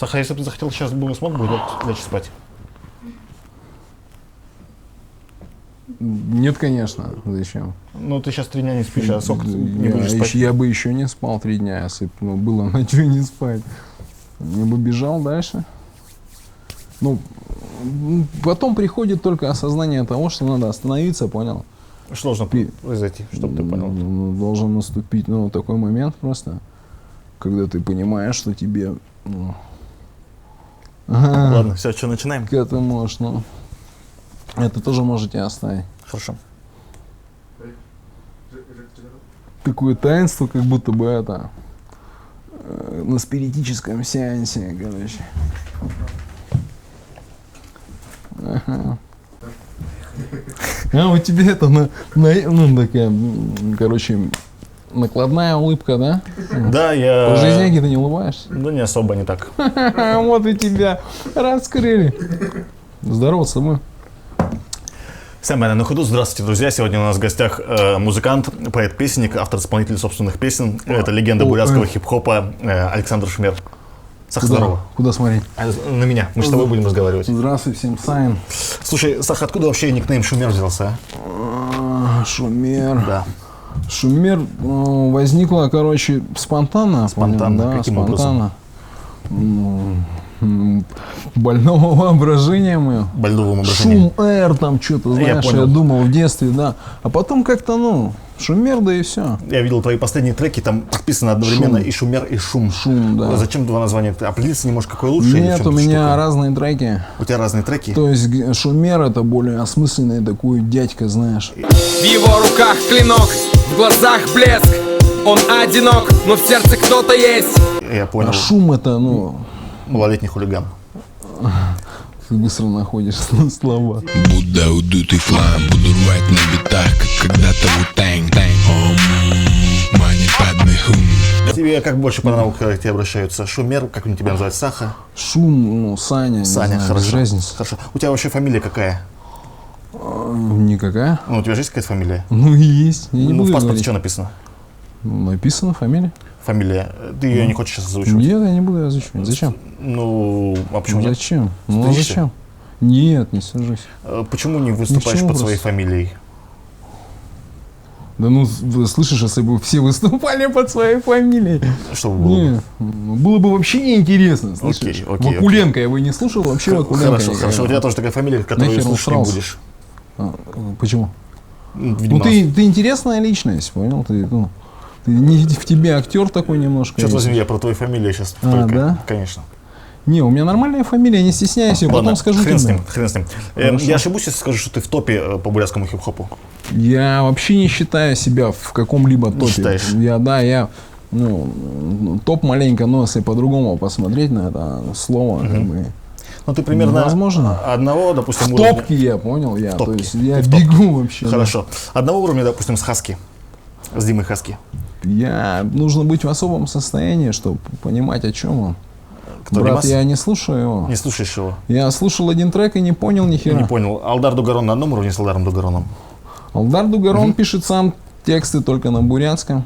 Саха, если бы ты захотел, сейчас бы смог бы лечь спать? Нет, конечно. Зачем? Ну, ты сейчас 3 дня не спишь, а сколько ты не будешь спать? Я бы еще не спал 3 дня, если бы было на что не спать. Я бы бежал дальше. Ну, потом приходит только осознание того, что надо остановиться, понял? Что должно произойти, чтобы ты понял? Должен наступить, такой момент просто, когда ты понимаешь, что тебе... Ладно, все, что, начинаем? К этому, это тоже можете оставить. Хорошо. Такое таинство, как будто бы это на спиритическом сеансе, короче. Ага. А у тебя это такая, короче, накладная улыбка, да? Да, я... По жизняке ты не улыбаешься? Да не особо, не так. Вот и тебя раскрыли. Здорово, с тобой. Самое на ходу. Здравствуйте, друзья. Сегодня у нас в гостях музыкант, поэт-песенник, автор-исполнитель собственных песен. Это легенда бурятского хип-хопа Александр Шумер. Саха, здорово. Куда смотреть? На меня. Мы с тобой будем разговаривать. Здравствуй, всем Сайн. Слушай, Саха, откуда вообще никнейм Шумер взялся? Шумер. Да. Шумер возникла, короче, спонтанно. Спонтанно? Да, Каким спонтанно. Больного воображения моего. Больного воображения. Шум Р, там что-то, знаешь, я думал в детстве, да. А потом как-то, Шумер, да и все. Я видел твои последние треки, там подписано одновременно и Шумер, и Шум. Шум, да. Зачем два названия? Ты определиться не можешь, какой лучше? Нет, у меня разные треки. У тебя разные треки? То есть Шумер это более осмысленный такой дядька, знаешь. В его руках клинок, в глазах блеск. Он одинок, но в сердце кто-то есть. Я понял. А шум это, малолетний хулиган. Ты быстро находишь слова. Будда удутый флам, буду рвать на битах, как когда-то Wu-Tang. Money, падмы, хум. Тебе как больше по науке к тебе обращаются? Шумер, как они тебя называют? Саха? Шум, Саня. Саня, знаю, хорошо. без разницы. Хорошо. У тебя вообще фамилия какая? Никакая. У тебя же есть какая-то фамилия? Есть. Я не буду в паспорте говорить. что написано? Написано фамилия. Фамилия. Ты ее не хочешь сейчас озвучивать? Нет, я не буду ее озвучивать. Зачем? А почему нет? Зачем? Стыдишься? Зачем? Нет, не сажусь. Почему не выступаешь под своей фамилией? Да вы слышишь, если бы все выступали под своей фамилией. Что бы было? Не, было бы вообще неинтересно, слышишь? Окей. Вакуленко, я бы не слушал вообще Вакуленко. Хорошо. У тебя тоже такая фамилия, которую Нахер слушать не усрался? будешь. Почему? Видимо, ты интересная личность, понял? Ты не в тебе актер такой немножко. Черт возьми, я про твою фамилию сейчас да? Конечно. Не, у меня нормальная фамилия, не стесняйся, потом скажу хрен тебе. Хрен с ним. Я ошибусь, если скажу, что ты в топе по бурятскому хип-хопу. Я вообще не считаю себя в каком-либо топе. считаешь? Я топ маленько, но если по-другому посмотреть на это слово, как бы. Ну, ты примерно возможно. одного, допустим, В уровня. топке я, понял, я. топке. То есть я Ты в бегу вообще. Хорошо. Одного уровня, допустим, с Хаски. С Димой Хаски. Нужно быть в особом состоянии, чтобы понимать, о чем он. Кто, Брат, Димас? я не слушаю его. Не слушаешь его? Я слушал один трек и не понял ни хера. Не понял. Алдар Дугарон на одном уровне с Алдаром Дугароном? Алдар Дугарон пишет сам тексты только на бурятском.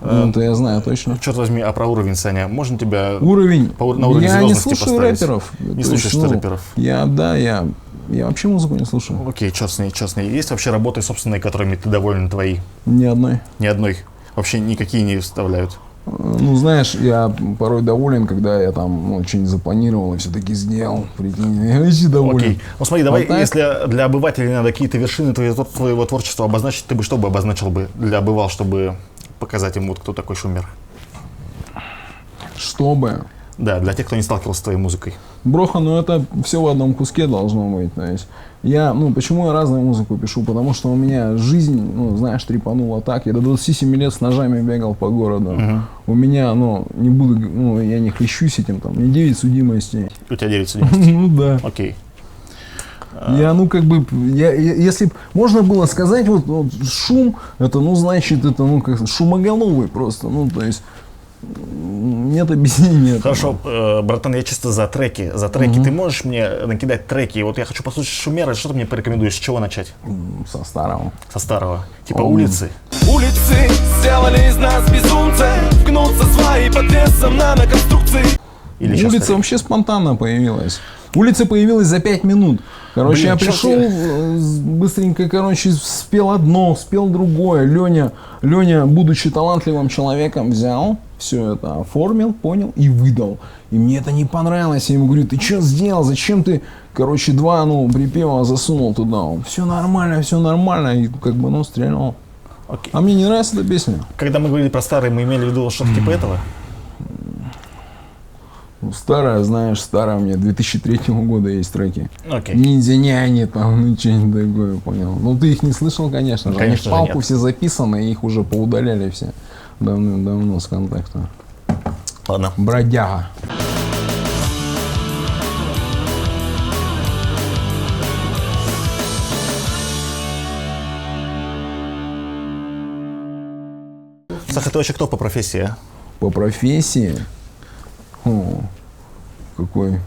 Это я знаю точно. Черт возьми, а про уровень, Саня, можно тебя Уровень. на уровень Я не звездности слушаю поставить? рэперов. Не То слушаешь есть, ты рэперов? Я вообще музыку не слушаю. Окей, черт с ней. Есть вообще работы собственные, которыми ты доволен, твои? Ни одной. Ни одной. Вообще никакие не вставляют. Знаешь, я порой доволен, когда я там что-нибудь запланировал и все-таки сделал. Прикинь, я вообще доволен. Окей. Ну смотри, давай, так? если для обывателей надо какие-то вершины твоего творчества обозначить, ты бы что бы обозначил бы для обывал, чтобы показать ему, кто такой Шумер? Чтобы. Да, для тех, кто не сталкивался с твоей музыкой. Броха, это все в одном куске должно быть. То есть почему я разную музыку пишу? Потому что у меня жизнь, знаешь, трепанула так. Я до 27 лет с ножами бегал по городу. У меня, я не хлещусь этим, не 9 судимостей. У тебя 9 судимостей? Да. Окей. Если б можно было сказать, шум, это, значит, это, как шумоголовый просто, то есть, нет объяснения. Хорошо, братан, я чисто за треки. Ты можешь мне накидать треки? Вот я хочу послушать Шумера, что ты мне порекомендуешь, с чего начать? Со старого. Со старого. Типа улицы. Улицы сделали из нас безумцы, вгнутся свои под весом наноконструкций. Или сейчас Улица стареешь? вообще спонтанно появилась. Улица появилась за 5 минут. Короче, Блин, я чё пришел, быстренько, короче, спел одно, спел другое. Леня, будучи талантливым человеком, взял, все это оформил, понял и выдал. И мне это не понравилось. Я ему говорю, ты что сделал? Зачем ты, короче, 2, припева засунул туда? Все нормально. И как бы, стрельнул. Окей. А мне не нравится эта песня. Когда мы говорили про старые, мы имели в виду что-то типа этого? Старая, у меня 2003 года есть треки. Окей. Ниндзя няни, там, что-нибудь такое, понял. Ну, ты их не слышал, конечно же. Они в Конечно же, палку нет. все записаны, и их уже поудаляли все давно с контакта. Ладно. Бродяга. Саша, ты вообще кто по профессии, а? По профессии? О, какой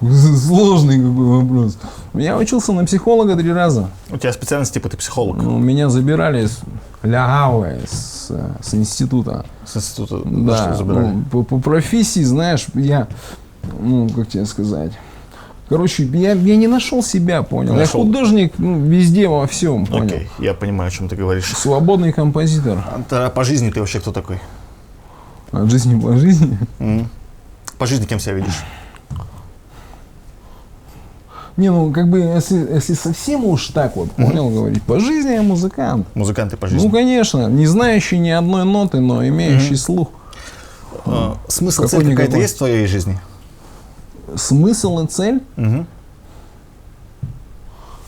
сложный какой вопрос. Я учился на психолога 3 раза. У тебя специальность типа ты психолог Меня забирали с Лягавы, с института. с института. Да, Что забирали? по профессии, знаешь, я, как тебе сказать, короче, я не нашел себя, понял. Я Нашел. художник везде, во всем, понял. Окей, я понимаю, о чем ты говоришь. Свободный композитор. А по жизни ты вообще кто такой? От жизни по жизни. По жизни кем себя видишь? Не, как бы, если совсем уж так вот, понял, говорить, по жизни я музыкант. Музыканты по жизни. Ну, конечно, не знающий ни одной ноты, но имеющий слух. Смысл, цель Какой-никакой. какая-то есть в твоей жизни? Смысл и цель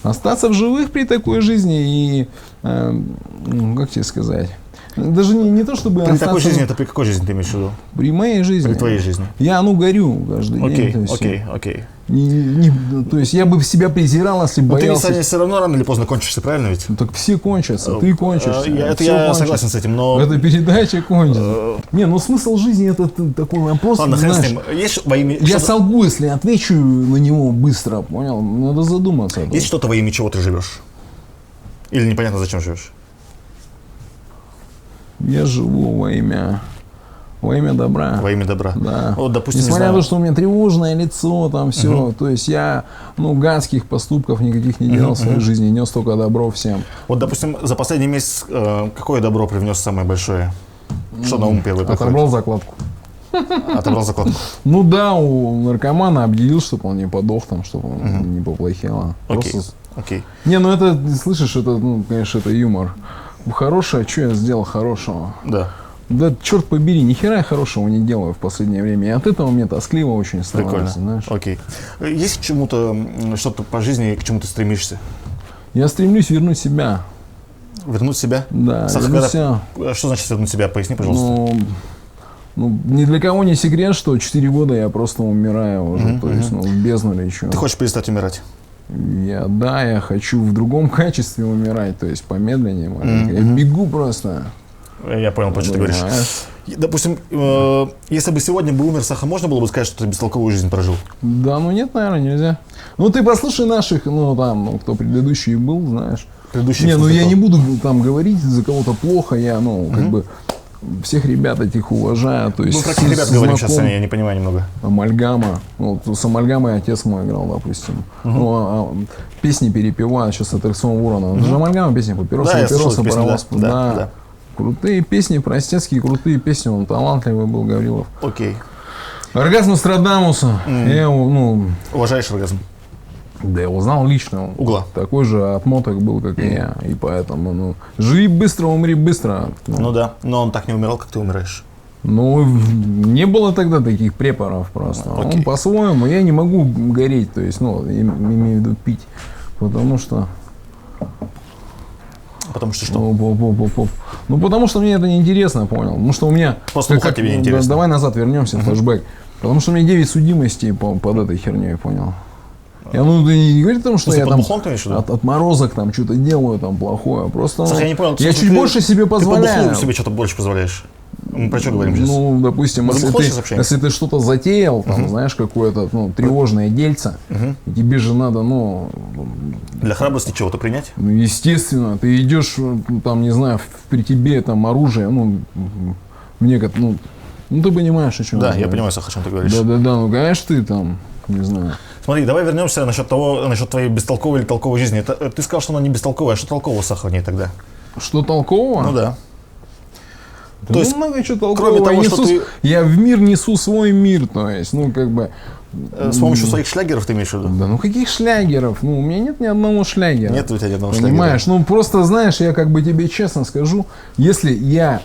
остаться в живых при такой жизни и, как тебе сказать, даже не то, чтобы При такой остаться жизни, это при какой жизни ты имеешь в виду? при моей жизни. При твоей жизни. Я, горю каждый день. Окей, то есть, окей. то есть я бы себя презирал, если Но ты, боялся. Саня, все равно рано или поздно кончишься, правильно ведь? Так все кончатся, ты кончишься. Это всё я кончится. согласен с этим, но... Эта передача кончится. смысл жизни это такой вопрос, Ладно, хрен с знаешь, ним. Есть во имя... я что-то- солгу, если отвечу на него быстро, понял? Надо задуматься. Есть что-то во имя чего ты живешь? Или непонятно, зачем живешь? Я живу во имя добра. Во имя добра. Да. Вот, допустим, Несмотря не на знаю, то, что у меня тревожное лицо, там все, то есть я, гадских поступков никаких не делал в своей жизни, нес только добро всем. вот, допустим, за последний месяц какое добро привнес самое большое? Что на ум первый приходит? Отобрал закладку. Отобрал закладку. Ну да, у наркомана объявил, чтобы он не подох, там, чтобы он не поплохело. Окей, Просто окей. Не, это, слышишь, это, конечно, это юмор. Хорошее, что я сделал хорошего? Да. Да, черт побери, ни хера я хорошего не делаю в последнее время. И от этого мне тоскливо очень Прикольно. становится, знаешь. Окей. Есть к чему-то, что-то по жизни, к чему ты стремишься? Я стремлюсь вернуть себя. Вернуть себя? Да, Саша, вернуть когда- себя. Что значит вернуть себя? Поясни, пожалуйста. Ни для кого не секрет, что 4 года я просто умираю уже. То есть, в бездну лечу. Ты хочешь перестать умирать? Я хочу в другом качестве умирать, то есть помедленнее маленько. Я бегу просто. Я понял, про что ты говоришь. Понимаешь? Допустим, если бы сегодня бы умер Саха, можно было бы сказать, что ты бестолковую жизнь прожил? Да, нет, наверное, нельзя. Ты послушай наших, кто предыдущий был, знаешь. Предыдущий Не, что я такое? не буду там говорить за кого-то плохо, я, как бы всех ребят этих уважаю. То есть Ну, про каких ребят говорим сейчас, знаком- Саня, я не понимаю немного. Амальгама. С Амальгамой отец мой играл, допустим. Песни перепевают сейчас аттракцион Ворона. Это же Амальгама песни «Папиросы, Да, я слышал папиросы, эту песню, паровоз». да. Крутые песни, простецкие крутые песни. Он талантливый был, Гаврилов. Окей. Оргазм Нострадамуса. Я его, Уважаешь оргазм? я его знал лично. Он Угла. такой же отмоток был, как и я. И поэтому, живи быстро, умри быстро. Ну да, но он так не умирал, как ты умираешь. Не было тогда таких препаров просто. Окей. Он по-своему, я не могу гореть, то есть, имею в виду пить. Потому что, Потому что что? потому что мне это неинтересно, понял. Потому что у меня, Просто бухать тебе неинтересно. давай назад вернемся, флешбэк. Потому что у меня 9 судимостей под этой херней, понял. Я, ты не говорит о том, что Просто я под там бухлом ты имеешь в виду? от морозок там что-то делаю там плохое. Просто Саша, я не понял. я что чуть ты- больше себе Ты по позволяю. бухлу себе что-то больше позволяешь. Мы про что говорим сейчас? Допустим, Мы за если бухло ты, сейчас общаемся? если ты что-то затеял, там, знаешь, какое-то тревожное дельце, и тебе же надо, Для храбрости чего-то принять? естественно, ты идешь, там, не знаю, при тебе там оружие, мне как, Ну, ты понимаешь, о чем Да, я понимаю, Саха, о чем ты говоришь. Да-да-да, ну, конечно, ты там, не знаю. Смотри, давай вернемся насчет твоей бестолковой или толковой жизни. Ты сказал, что она не бестолковая, а что толкового, Саха, в ней тогда? Что толкового? Ну да. Да То есть, много чего толкового. кроме того, я, что несу, я в мир несу свой мир, то есть, ну, как бы... С помощью своих шлягеров ты имеешь в виду? Да ну каких шлягеров? Ну, у меня нет ни одного шлягера. Нет у тебя ни одного Понимаешь? шлягера. Ну, просто, знаешь, я как бы тебе честно скажу, если я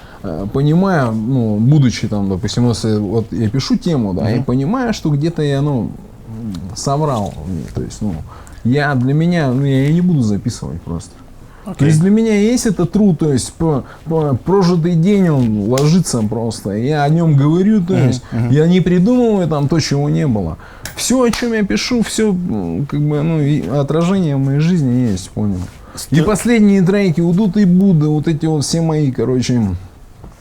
понимаю, ну, будучи там, допустим, если вот я пишу тему, да, и понимаю, что где-то я, ну, соврал. То есть, ну, для меня, ну, я не буду записывать просто. То есть для меня есть это труд, то есть прожитый день он ложится просто, я о нем говорю, то есть я не придумываю там то, чего не было. Все, о чем я пишу, все как бы, ну, и отражение в моей жизни есть, понял. И последние треки «Удут и Будда», вот эти вот все мои, короче,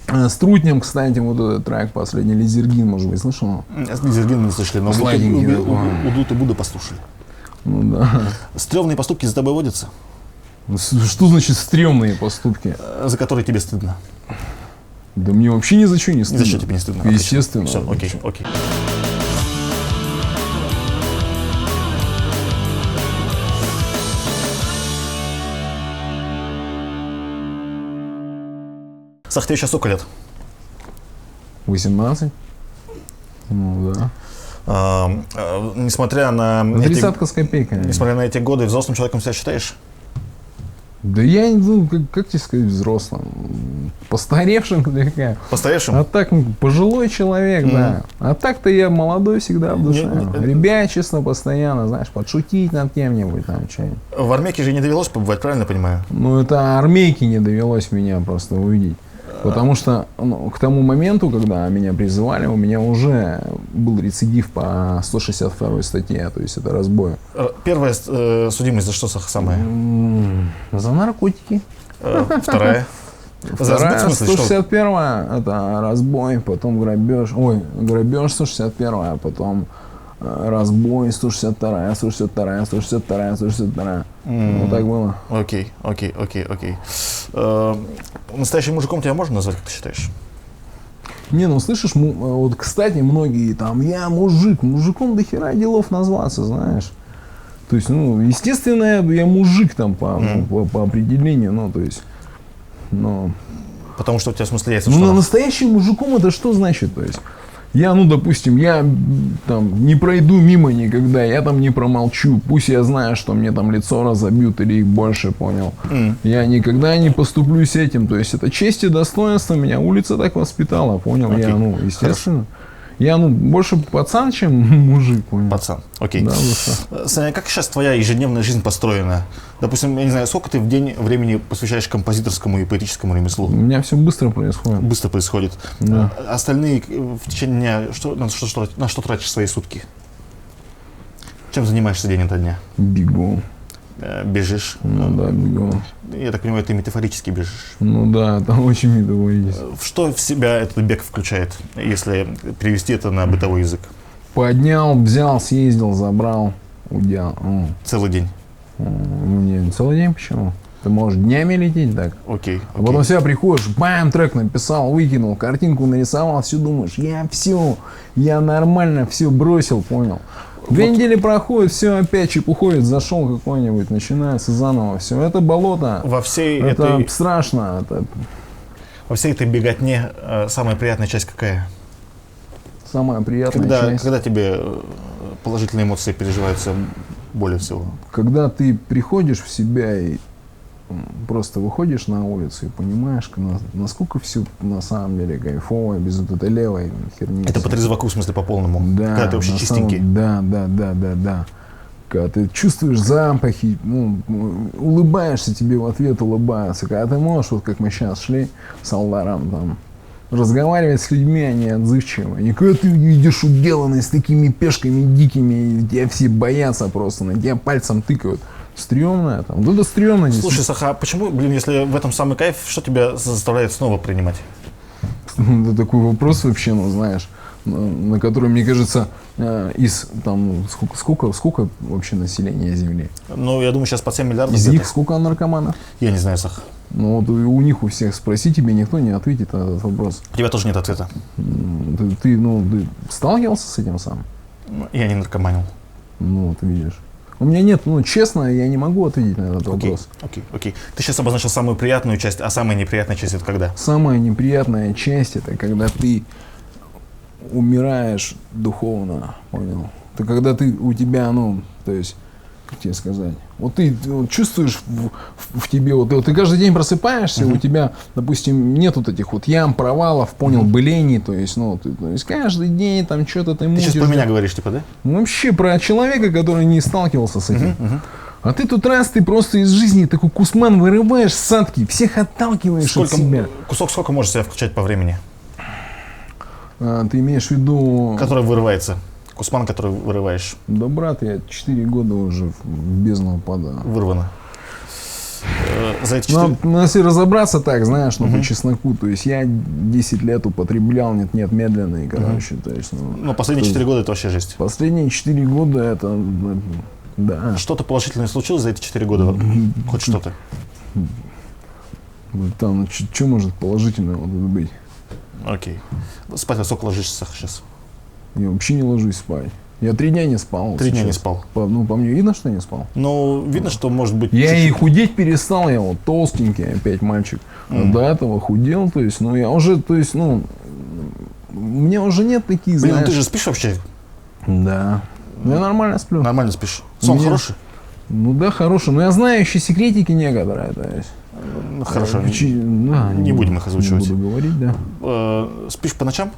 с Трутнем, кстати, вот этот трек последний, Лизергин, может быть, слышал? Лизергин не слышали, но Сладенький Удут и Будда послушали. Ну да. Стрёмные поступки за тобой водятся? Что значит стрёмные поступки? За которые тебе стыдно? Да мне вообще ни за что не Ни стыдно. за что тебе не стыдно? Естественно. Все, окей, окей. Сах, тебе сейчас сколько лет? 18? Ну да. Несмотря на Тридцатка с копейками. несмотря на эти годы, взрослым человеком себя считаешь? Да я, ну, как тебе сказать, взрослым. Постаревшим слегка. Постаревшим? А так, пожилой человек, да. А так-то я молодой всегда в душе. Ребячесно постоянно, знаешь, подшутить над кем-нибудь там, что-нибудь. В Армейке же не довелось побывать, правильно понимаю? Ну, это армейки не довелось меня просто увидеть. Потому что к тому моменту, когда меня призывали, у меня уже был рецидив по 162 статье, то есть это разбой. Первая судимость за что, Саха, самая? За наркотики. Вторая? Вторая, В смысле, что? 161 это разбой, потом грабеж. Ой, грабеж 161, а потом разбой 162, 162, 162, 162. Вот так было. Окей. Настоящим мужиком тебя можно назвать, как ты считаешь? Не, ну слышишь, вот, кстати, многие там, я мужик, мужиком до хера делов назваться, знаешь. То есть, ну, естественно, я мужик там по определению, ну, то есть, ну... Потому что у тебя в смысле яйца в Ну, штанах. настоящим мужиком это что значит, то есть? Я, ну, допустим, я там не пройду мимо никогда, я там не промолчу. Пусть я знаю, что мне там лицо разобьют или их больше, понял. Я никогда не поступлюсь этим. То есть это честь и достоинство меня улица так воспитала, понял. Окей. Я, ну, естественно. Я, ну, больше пацан, чем мужик, понял. Пацан, окей. Да, вот Саня, как сейчас твоя ежедневная жизнь построена? Допустим, я не знаю, сколько ты в день времени посвящаешь композиторскому и поэтическому ремеслу? У меня все быстро происходит. Быстро происходит. Да. Остальные в течение дня, на что тратишь свои сутки? Чем занимаешься день ото дня? Бегу. Бежишь? Ну да, бегу. Я так понимаю, ты метафорически бежишь. Ну да, там очень медовый есть. Что в себя этот бег включает, если перевести это на бытовой язык? Поднял, взял, съездил, забрал, удел. Целый день. Ну, не целый день почему? Ты можешь днями лететь так. Окей. А потом себя приходишь, бам, трек написал, выкинул, картинку нарисовал, все думаешь, я нормально все бросил, понял. 2 недели проходит, все опять чепуховец зашел какой-нибудь, начинается заново, все. Это болото, Во всей это этой страшно. Во всей этой беготне самая приятная часть какая? Самая приятная часть. Когда тебе положительные эмоции переживаются более всего? Когда ты приходишь в себя и просто выходишь на улицу и понимаешь, насколько все на самом деле кайфово, без вот этой левой херни. Это по трезваку, в смысле, по полному? Да. Когда ты вообще чистенький? Да. Когда ты чувствуешь запахи, ну, улыбаешься, тебе в ответ улыбаются. Когда ты можешь, вот как мы сейчас шли с Алдаром, там, разговаривать с людьми, они отзывчивы. И когда ты идешь уделанный с такими пешками дикими, и тебя все боятся просто, на тебя пальцем тыкают. Стремно там. Вот это стрёмно. Слушай, Саха, а почему, если в этом самый кайф, что тебя заставляет снова принимать? Это такой вопрос вообще, ну, знаешь, на который, мне кажется, из там сколько вообще населения Земли? Ну, я думаю, сейчас под 7 миллиардов. Из где-то. них сколько наркоманов? Я не знаю, Саха. Ну вот у них у всех спроси, тебе никто не ответит на этот вопрос. У тебя тоже нет ответа. Ты сталкивался с этим сам? Я не наркоманил. Ну, вот видишь. У меня нет, честно, я не могу ответить на этот вопрос. Окей. Ты сейчас обозначил самую приятную часть, а самая неприятная часть это когда? Самая неприятная часть это когда ты умираешь духовно, понял? Это когда у тебя, то есть, как тебе сказать, вот ты чувствуешь в тебе, ты каждый день просыпаешься, у тебя, допустим, нет вот этих вот ям, провалов, понял, былений, то есть, то есть каждый день там что-то ты мутишь. Ты сейчас про меня говоришь, типа, да? Вообще про человека, который не сталкивался с этим. А ты тут ты просто из жизни такой кусман вырываешь садки, всех отталкиваешь от себя. Кусок сколько можешь себя включать по времени? Ты имеешь в виду... Который вырывается. Кусман, который вырываешь. Да, брат, я 4 года уже в бездну упадаю. Вырвано. За эти 4... Ну, если разобраться так, знаешь, по чесноку, то есть я 10 лет употреблял, нет, медленно, и, короче, то есть... последние 4 года это вообще жесть. Последние 4 года это... Да. Что-то положительное случилось за эти 4 года? Хоть что-то? Там, что может положительного быть? Окей. Спать во сколько ложишься сейчас? Я вообще не ложусь спать. Я 3 дня не спал. 3 дня не спал. По мне видно, что я не спал. Ну, видно, что может быть... Я и худеть перестал, я вот толстенький опять мальчик. До этого худел, то есть, я уже, то есть, у меня уже нет таких, Блин, знаешь... ты же спишь вообще? Да. Я нормально сплю. Нормально спишь. Сон хороший? Ну да, хороший. Но я знаю еще секретики некоторые, то есть. Хорошо. Да, не будем их озвучивать. Не буду говорить, да. Спишь по ночам?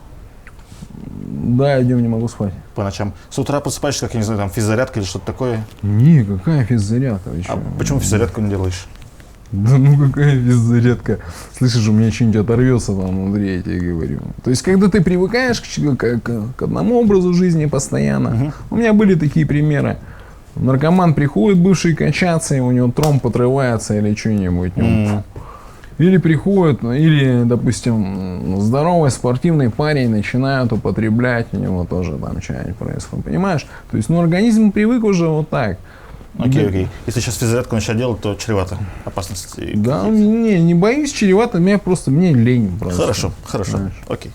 Да, я днем не могу спать. По ночам. С утра просыпаешься, как, я не знаю, там физзарядка или что-то такое? Не, какая физзарядка? А почему физзарядку не делаешь? Да какая физзарядка? Слышишь, у меня что-нибудь оторвется там внутри, я тебе говорю. То есть, когда ты привыкаешь к одному образу жизни постоянно. У меня были такие примеры. Наркоман приходит, бывший, качаться, и у него тромб отрывается или что-нибудь. Или приходит, или, допустим, здоровый спортивный парень начинает употреблять, у него тоже там что-нибудь происходит, понимаешь? То есть, организм привык уже вот так. Окей. Если сейчас физзарядку начать делать, то чревато опасности. Да, не боюсь, чревато, мне лень просто. Хорошо. Знаешь. Окей.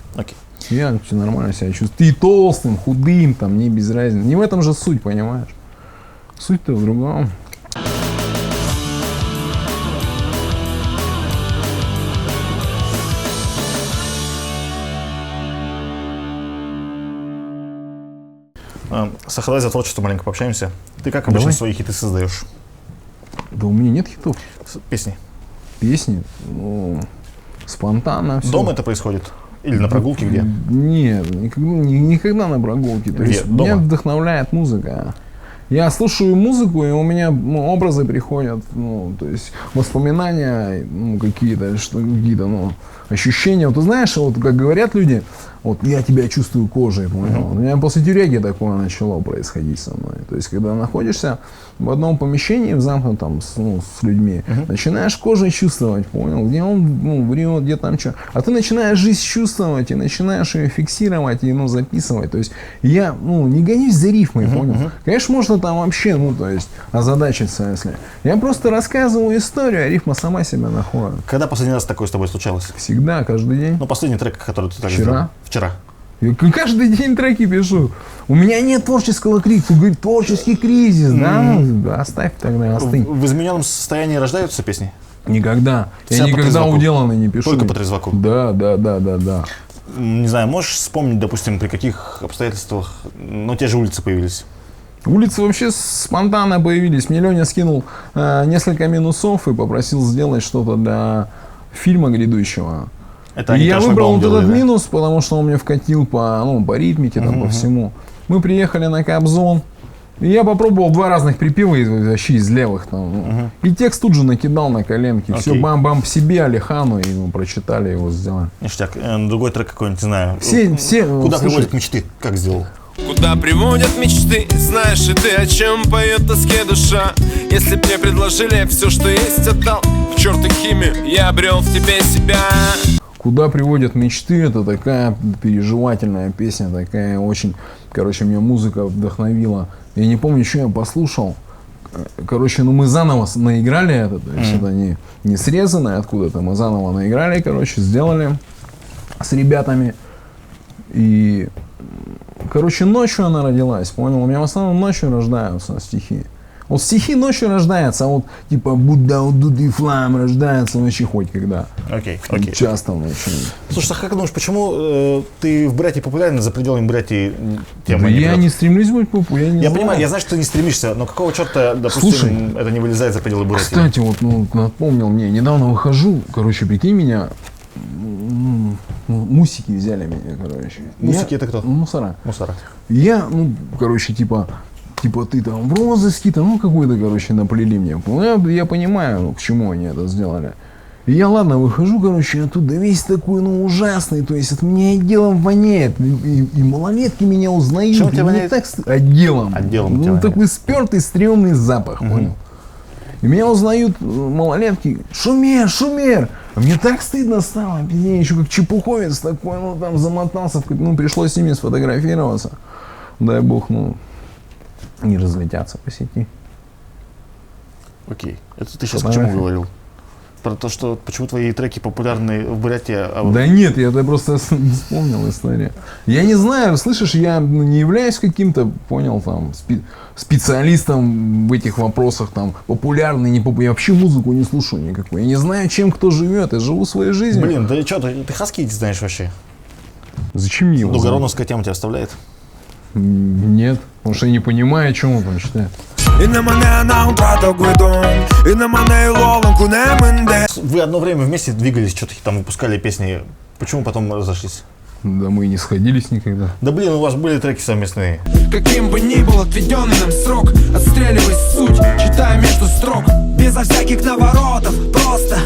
Я все нормально себя чувствую. Ты толстым, худым, там, не без разницы. Не в этом же суть, понимаешь? Суть-то в другом. Сахалай, за творчество маленько пообщаемся. Ты как обычно свои хиты создаешь? Да у меня нет хитов. Песни? Песни? Спонтанно все. Дома это происходит? Или на прогулке где? Нет, никогда на прогулке. То есть меня вдохновляет музыка. Я слушаю музыку, и у меня образы приходят, то есть воспоминания, какие-то ощущения. Вот ты знаешь, вот как говорят люди, вот я тебя чувствую кожей, понял? У меня после тюряги такое начало происходить со мной. То есть, когда находишься в одном помещении, в замкнутом с людьми, начинаешь кожей чувствовать, понял? Где он врет, где там что. А ты начинаешь жизнь чувствовать и начинаешь ее фиксировать и записывать. То есть, я не гонюсь за рифмой, понял? Конечно, можно там вообще, то есть, озадачиться, если. Я просто рассказываю историю, а рифма сама себя находит. Когда последний раз такое с тобой случалось? Всегда, каждый день. Последний трек, который ты так Вчера. Вчера. Я каждый день треки пишу. У меня нет творческого кризиса. Говорит, творческий кризис, да? Оставь тогда, остынь. В измененном состоянии рождаются песни? Я Вся никогда уделанный не пишу. Только по трезваку? Да. Не знаю, можешь вспомнить, допустим, при каких обстоятельствах, те же улицы появились? Улицы вообще спонтанно появились. Мне Леня скинул несколько минусов и попросил сделать что-то для фильма грядущего. Это и я выбрал вот этот минус, потому что он мне вкатил по ритмике, по всему. Мы приехали на Кобзон, и я попробовал 2 разных припева вообще из левых. И текст тут же накидал на коленки. Все бам-бам себе, Алихану, и мы прочитали его, сделали. Ништяк. Другой трек какой-нибудь, не знаю. Все, Куда приводят мечты? Как сделал? Куда приводят мечты, знаешь и ты, о чем поет тоске душа. Если б мне предложили все, что есть, отдал к черту химию, я обрел в тебе себя. Куда приводят мечты, это такая переживательная песня, такая очень, меня музыка вдохновила. Я не помню, что я послушал. короче, ну мы заново наиграли это, то есть это не срезанное откуда-то, мы заново наиграли, короче, сделали с ребятами. И, короче, ночью она родилась, понял? У меня в основном ночью рождаются стихи. Вот стихи ночью рождаются, а вот типа Будда, Дуди, Флам рождается ночью хоть когда. Окей. Часто ночью. Слушай, а как думаешь, почему ты в Бурятии популярен, за пределами Бурятии тема Да не я прет? не стремлюсь быть популярным. Я понимаю, я знаю, что ты не стремишься, но какого черта, допустим, Слушай, это не вылезает за пределы Бурятии? Кстати, вот напомнил мне, недавно выхожу, короче, прикинь меня, мусики взяли меня, короче. Мусики это кто? Мусора. Мусора. Я, короче, типа ты там в розыске, там, какой-то, короче, наплели мне. Я понимаю, к чему они это сделали. И я, ладно, выхожу, короче, оттуда весь такой, ужасный, то есть от меня отделом воняет, и малолетки меня узнают. Чем тебя воняет? Так, отделом. Отделом тебя такой спертый, стрёмный запах, понял? И меня узнают малолетки, Шумер! А мне так стыдно стало, я еще как чепуховец такой, там замотался, пришлось с ними сфотографироваться. Дай бог, не разлетятся по сети. Окей. Это ты сейчас к чему говорил? Про то, что почему твои треки популярны в Бурятии, Да нет, я это просто вспомнил историю. Я не знаю, слышишь, я не являюсь каким-то, понял, там, специалистом в этих вопросах, там, популярный, не популярный. Я вообще музыку не слушаю никакую. Я не знаю, чем кто живет, я живу своей жизнью. Блин, да что, ты хаски знаешь вообще? Зачем мне его? Дугороновская тема тебя оставляет? Нет, потому что я не понимаю, о чем он там читает. Вы одно время вместе двигались, что-то там выпускали песни. Почему потом разошлись? Да мы и не сходились никогда. Да блин, у вас были треки совместные. Каким бы ни был отведенный нам срок, отстреливай суть, читая между строк, безо всяких наворотов, просто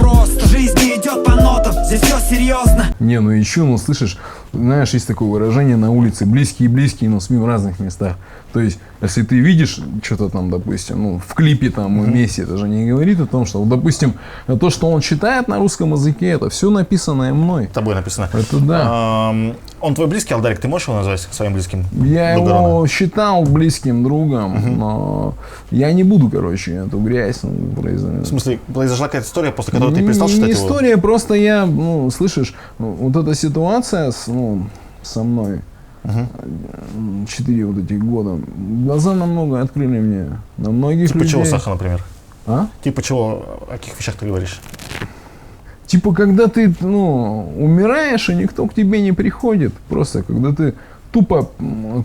жизнь не идет по нотам, здесь все серьезно. Не, еще, слышишь, знаешь, есть такое выражение на улице, близкие, но СМИ в разных местах. То есть, если ты видишь что-то там, допустим, в клипе там вместе, это же не говорит о том, что, допустим, то, что он читает на русском языке, это все написанное мной. Тобой написано. Это да. Он твой близкий, Алдарик, ты можешь его назвать своим близким? Я Дугорона? его считал близким другом, но я не буду, короче, эту грязь В смысле, произошла какая-то история, после которой ты перестал считать не его? история, просто я, слышишь, вот эта ситуация со мной, 4 вот этих года, глаза намного открыли мне, на многих Типа людей. чего, Саха, например? А? Типа чего, о каких вещах ты говоришь? Типа, когда ты, умираешь, и никто к тебе не приходит, просто когда ты тупо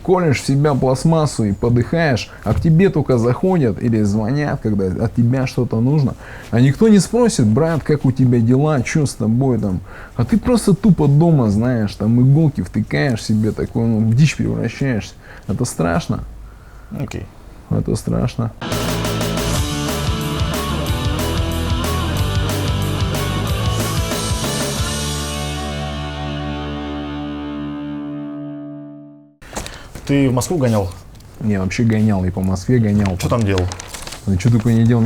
колешь в себя пластмассу и подыхаешь, а к тебе только заходят или звонят, когда от тебя что-то нужно, а никто не спросит, брат, как у тебя дела, что с тобой там, а ты просто тупо дома, знаешь, там иголки втыкаешь себе, такой, в дичь превращаешься. Это страшно. Окей. Это страшно. Ты в Москву гонял? Я вообще гонял, и по Москве гонял. Что там делал? Да что такое не делал?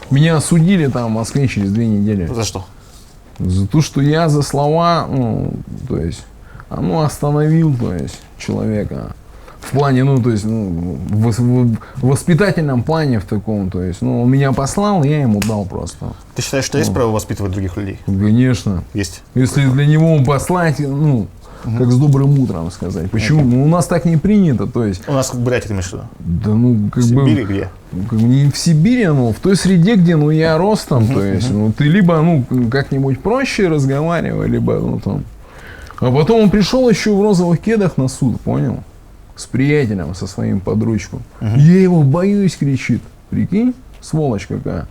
Меня осудили там в Москве через 2 недели. За что? За то, что я за слова, остановил, человека. В плане, в воспитательном плане в таком, он меня послал, я ему дал просто. Ты считаешь, что есть право воспитывать других людей? Конечно. Есть. Если для него послать, как с добрым утром сказать. Почему? У нас так не принято, У нас в Бурятии, ты имеешь в виду? Да, В Сибири где? Не в Сибири, в той среде, где, я ростом, ты либо, как-нибудь проще разговаривай, либо, А потом он пришел еще в розовых кедах на суд, понял? С приятелем, со своим подручком. Я его боюсь, кричит. Прикинь, сволочь какая.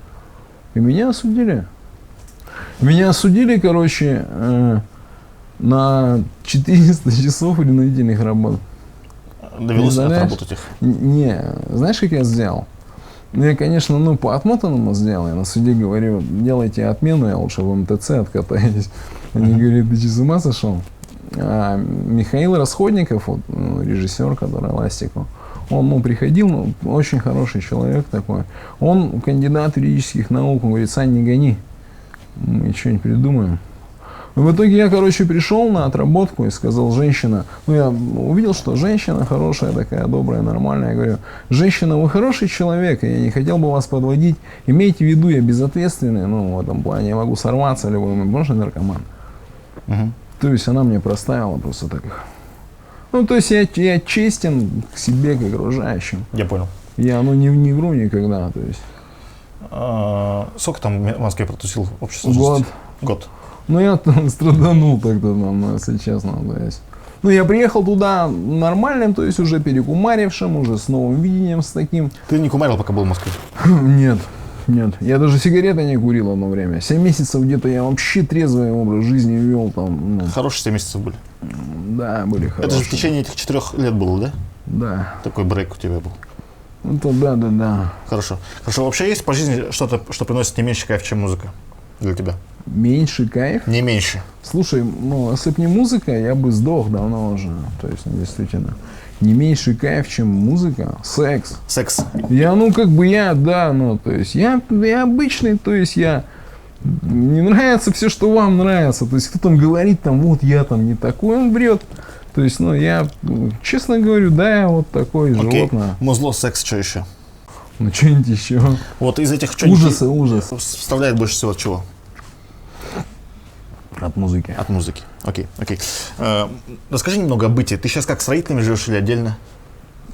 И меня осудили. Меня осудили, на 400 часов принудительных работ. Довелось отработать их? Не, знаешь, как я сделал? Я, конечно, по отмотанному сделал. Я на суде говорю, делайте отмену, я лучше в МТЦ откатаюсь. Они говорят, ты что, с ума сошел? А Михаил Расходников, режиссер, который «Ластику», он приходил, очень хороший человек такой. Он кандидат юридических наук, он говорит, Сань, не гони, мы что-нибудь придумаем. В итоге я, короче, пришел на отработку и сказал, женщина, ну я увидел, что женщина хорошая такая, добрая, нормальная. Я говорю, женщина, вы хороший человек, и я не хотел бы вас подводить. Имейте в виду, я безответственный, ну в этом плане я могу сорваться любой, можно наркоман. То есть она мне проставила просто так. Ну, то есть я честен к себе, к окружающим. Я понял. Я, ну, не вру никогда, то есть. Сколько там в Москве протусил общество? Год. Ну, я там страданул тогда, ну, если честно, то есть. Ну, я приехал туда нормальным, то есть уже перекумарившим, уже с новым видением, с таким. Ты не кумарил, пока был в Москве? Нет. Я даже сигареты не курил одно время. 7 месяцев где-то я вообще трезвый образ жизни вел там. Ну. Хорошие 7 месяцев были? Да, были хорошие. Это же в течение этих 4 лет было, да? Да. Такой брейк у тебя был? Это да. Хорошо. Вообще есть по жизни что-то, что приносит не меньше кайф, чем музыка для тебя? Меньше кайф? Не меньше. Слушай, ну, если бы не музыка, я бы сдох давно уже. То есть, ну, действительно. Не меньше кайф, чем музыка. Секс. Секс. Я, ну, как бы то есть, я обычный, то есть, мне нравится все, что вам нравится. То есть, кто там говорит, там, вот я там не такой, он врет. То есть, ну, я, честно говорю, да, я вот такой животное. Музло, секс, что еще? Ну, что-нибудь еще. Вот из этих Ужас. Вставляет больше всего от чего? От музыки. От музыки. Окей. Расскажи немного о быте. Ты сейчас как с родителями живешь или отдельно?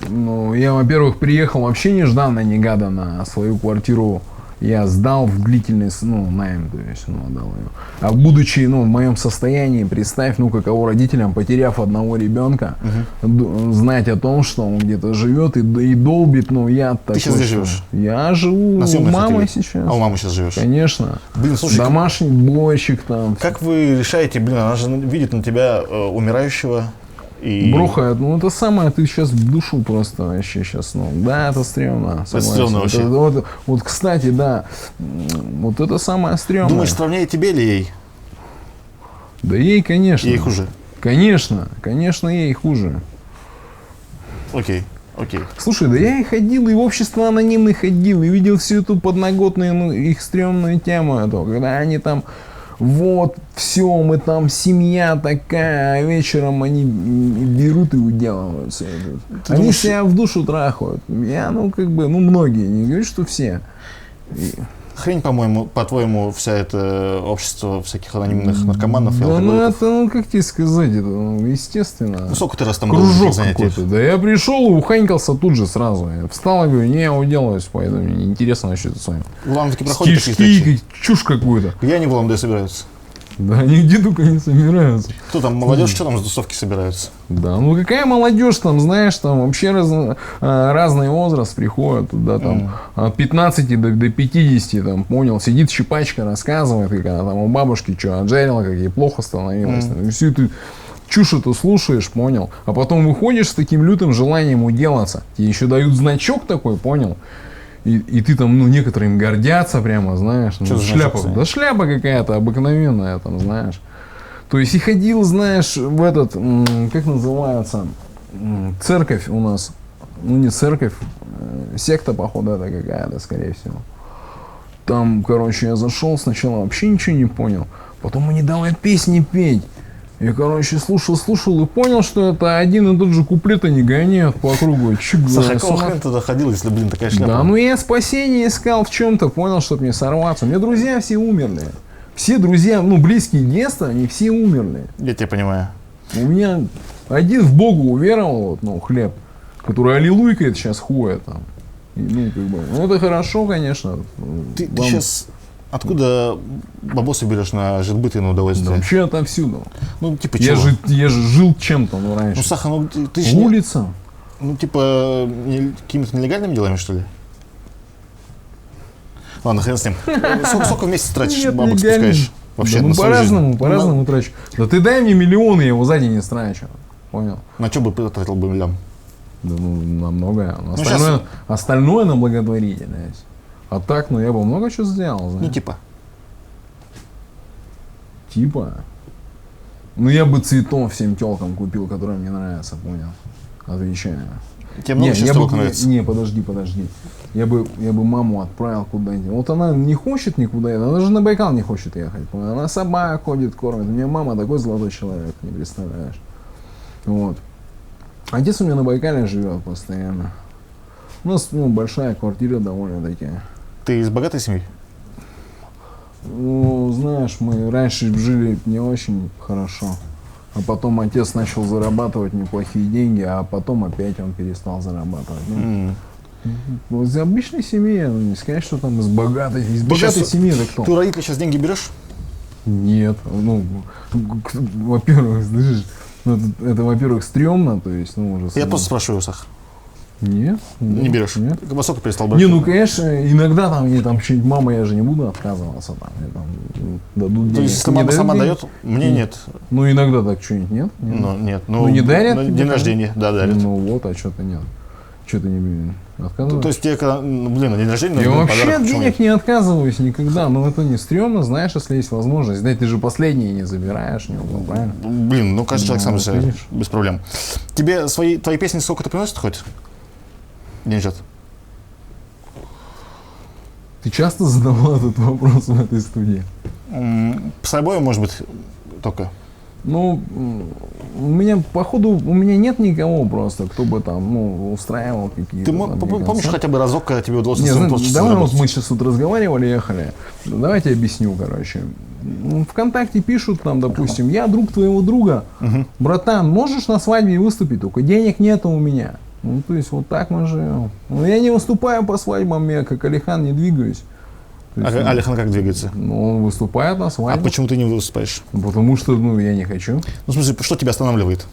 Ну, я, во-первых, приехал вообще нежданно-негаданно, на свою квартиру я сдал в длительный, найм, то есть, отдал ее. А будучи, в моем состоянии, представь, каково родителям, потеряв одного ребенка, знать о том, что он где-то живет и долбит, я такой. Ты сейчас где живешь? Я живу у мамы сейчас. А у мамы сейчас живешь? Конечно. Блин, слушай, домашний блойщик там. Как вы решаете, она же видит на тебя умирающего? И... Брухает, это самое, ты сейчас в душу просто вообще сейчас, да, это стрёмно. Это стрёмно вообще. Вот, кстати, да, вот это самое стрёмное. Думаешь, сравнее тебе или ей? Да ей, конечно. Ей хуже? Конечно, ей хуже. Окей. Слушай, да я и ходил, и в общество анонимных ходил, и видел всю эту подноготную, их стрёмную тему, когда они там... Вот, все, мы там семья такая, а вечером они берут и уделываются. Они себя в душу трахают. Я, многие, не говорю, что все. Хрень, по-твоему, вся это общество всяких анонимных наркоманов и алкоголиков? Это, как тебе сказать, это, естественно. Сколько ты раз там кружок какой-то. Да я пришел и уханькался тут же сразу. Я встал и говорю, не, я уделаюсь, поэтому мне неинтересно вообще это с вами. В Улан-Удэ проходят такие встречи? Чушь какую-то. Где они в Улан-Удэ собираются? Да нигде только не собираются. Кто там, молодежь, что там с тусовки собираются? Да, какая молодежь там, знаешь, там вообще разный возраст приходит туда, там, от 15 до 50, там, понял, сидит щипачка, рассказывает, как она там у бабушки что, отжарила, как ей плохо становилось. И всю эту чушь эту слушаешь, понял, а потом выходишь с таким лютым желанием уделаться. Тебе еще дают значок такой, понял. И ты там, некоторые им гордятся прямо, знаешь, шляпа. Да шляпа какая-то обыкновенная, там, знаешь. То есть и ходил, знаешь, в этот, как называется, церковь у нас. Не церковь, секта, походу, это какая-то, скорее всего. Там, короче, я зашел, сначала вообще ничего не понял. Потом они давай песни петь. Я, слушал и понял, что это один и тот же куплет, они гоняют по кругу. Саша, какого хрена туда ходил, если, такая шляпа? Да, я спасение искал в чем-то, понял, чтобы не сорваться. У меня друзья все умерли. Все друзья, близкие детства, они все умерли. Я тебя понимаю. У меня один в Богу уверовал, хлеб, который аллилуйкает сейчас ходит там. Это хорошо, конечно. Ты сейчас... Откуда бабосы берешь на житбыт и на удовольствие? Да вообще отовсюду. Чего? Я же жил чем-то, раньше. Саха, ты же... Улица. Какими-то нелегальными делами, что ли? Ладно, хрен с ним. Сколько в месяц тратишь, бабок спускаешь? Вообще, на свою жизнь? По-разному трачу. Да ты дай мне миллионы, я его за день не страчу. Понял? На что бы потратил бы миллион? Да, на многое. Остальное на благотворительность. А так, я бы много чего сделал, знаешь. Типа? Я бы цветов всем телкам купил, которые мне нравятся, понял? Отвечаю. Тебе много я чистовок бы, нравится? не, подожди. Я бы маму отправил куда-нибудь. Вот она не хочет никуда ехать, она же на Байкал не хочет ехать. Она собак ходит, кормит. У меня мама такой золотой человек, не представляешь. Вот. Отец у меня на Байкале живет постоянно. У нас большая квартира довольно-таки. Ты из богатой семьи? Ну, знаешь, мы раньше жили не очень хорошо. А потом отец начал зарабатывать неплохие деньги, а потом опять он перестал зарабатывать. Ну, из обычной семьи, не сказать, что там из богатой семьи это кто? Ты у родителей сейчас деньги берешь? Нет, во-первых, слышишь, это, во-первых, стрёмно, то есть, уже... Я просто спрашиваю, Сах. Нет. Не берешь? Нет. Во сколько перестал брать? Не, конечно, иногда там мне что-нибудь, мама, я же не буду отказываться, там, мне там дадут денег. То есть, если Мне мама дают сама денег? дает, мне нет. Ну, иногда так что-нибудь нет? Ну, нет. Не дарят? На тебе день там? рождения, да, дарят. Ну вот, а что-то нет. Что ты не отказываешь? То есть тебе, когда, на день рождения... Я надо вообще подарок, от почему денег нет? не отказываюсь никогда, но это не стрёмно, знаешь, если есть возможность. Да, ты же последние не забираешь, правильно? Блин, каждый человек сам Ну, за себя, видишь. без проблем. Тебе твои песни сколько-то приносят хоть? Деньжат? Ты часто задавал этот вопрос в этой студии? С собой, может быть, только. Ну, у меня нет никого просто, кто бы там, устраивал какие-то. Ты там мне помнишь концерты. хотя бы разок, когда тебе удалось на Не, своем знаете, творчестве давай вот заработать? мы сейчас тут разговаривали, ехали. Давайте объясню, короче. ВКонтакте пишут там, допустим, я друг твоего друга, братан, можешь на свадьбе выступить, только денег нету у меня. Ну, то есть вот так мы живем. Ну, я не выступаю по свадьбам, я как Алихан не двигаюсь. То есть, Алихан как двигается? он выступает на А свадьбе. почему ты не выступаешь? Потому что, я не хочу. Ну, в смысле, что тебя останавливает?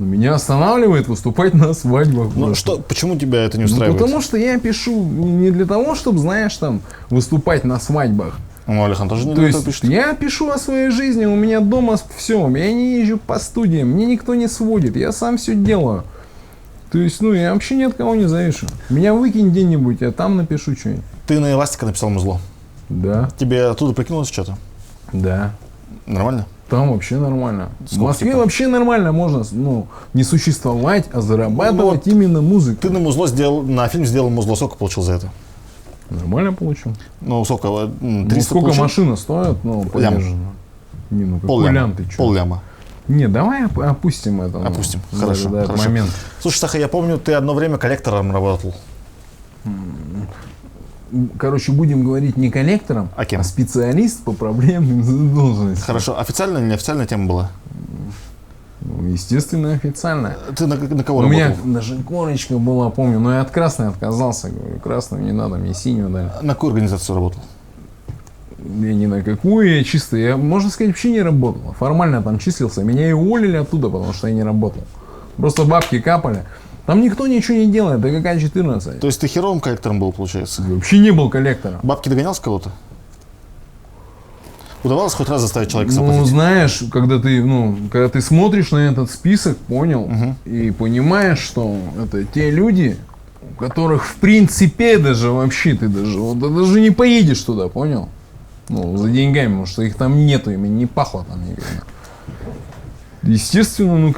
Меня останавливает выступать на свадьбах. Ну, просто. почему тебя это не Ну, устраивает? потому что я пишу не для того, чтобы, знаешь, там, выступать на свадьбах. Ну, Алихан тоже не То для этого есть пишет. я пишу о своей жизни, у меня дома все, я не езжу по студиям, мне никто не сводит, я сам все делаю. То есть, я вообще ни от кого не завишу. Меня выкинь где-нибудь, я там напишу что-нибудь. Ты на Эластика написал музло. Да, Тебе оттуда прикинулось что-то? да. Нормально? Там вообще нормально. В Сколько Москве типа? вообще нормально можно, не существовать, а зарабатывать именно музыкой. Ты на фильм сделал музло, сколько получил за это? Нормально получил. Ну, сколько? 300 Ну, сколько получил? машина стоит, подержана. Не, какой лям ты что? Полляма. Не, давай опустим это. Опустим. Хорошо. Этот хорошо. момент. Слушай, Саха, я помню, ты одно время коллектором работал. Короче, будем говорить не коллектором, А кем? специалист по проблемным задолженностям. Хорошо. Официальная или неофициальная тема была? Ну, естественно, официально. Ты на кого У работал? меня даже корочка была, помню, но я от красной отказался. Говорю, красную не надо, мне синюю дали. На какую организацию работал? Я ни на какую, я, можно сказать, вообще не работал. Формально там числился. Меня и уволили оттуда, потому что я не работал. Просто бабки капали. Там никто ничего не делает, ДКК 14. То есть ты херовым коллектором был, получается? Я вообще не был коллектором. Бабки догонял с кого-то? Удавалось хоть раз заставить человека Ну, заплатить? знаешь, когда ты смотришь на этот список, понял, и понимаешь, что это те люди, у которых в принципе даже вообще ты даже не поедешь туда, понял? За деньгами, потому что их там нету, ими не пахло там никогда. Естественно,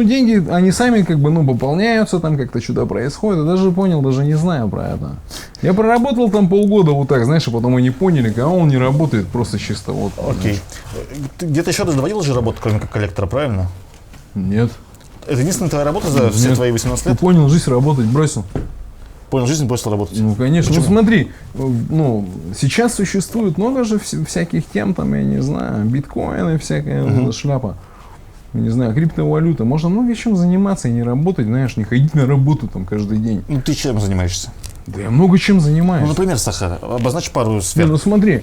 деньги, они сами пополняются, там как-то что-то происходит. Я даже понял, даже не знаю про это. Я проработал там полгода вот так, знаешь, и потом они поняли, а он не работает просто чисто вот. Окей. Ты где-то еще доводил же работу, кроме как коллектора, правильно? Нет. Это единственная твоя работа за все Нет. твои 18 Ты лет? понял, жизнь работать бросил. Понял, жизнь бросил работать. Ну, конечно. Почему? Смотри, сейчас существует много же всяких тем, там, я не знаю, биткоины, всякая шляпа. Не знаю, криптовалюта. Можно много чем заниматься и не работать, знаешь, не ходить на работу там каждый день. Ну, ты чем занимаешься? Да я много чем занимаюсь. Ну, например, Саха, обозначь пару сфер. Смотри,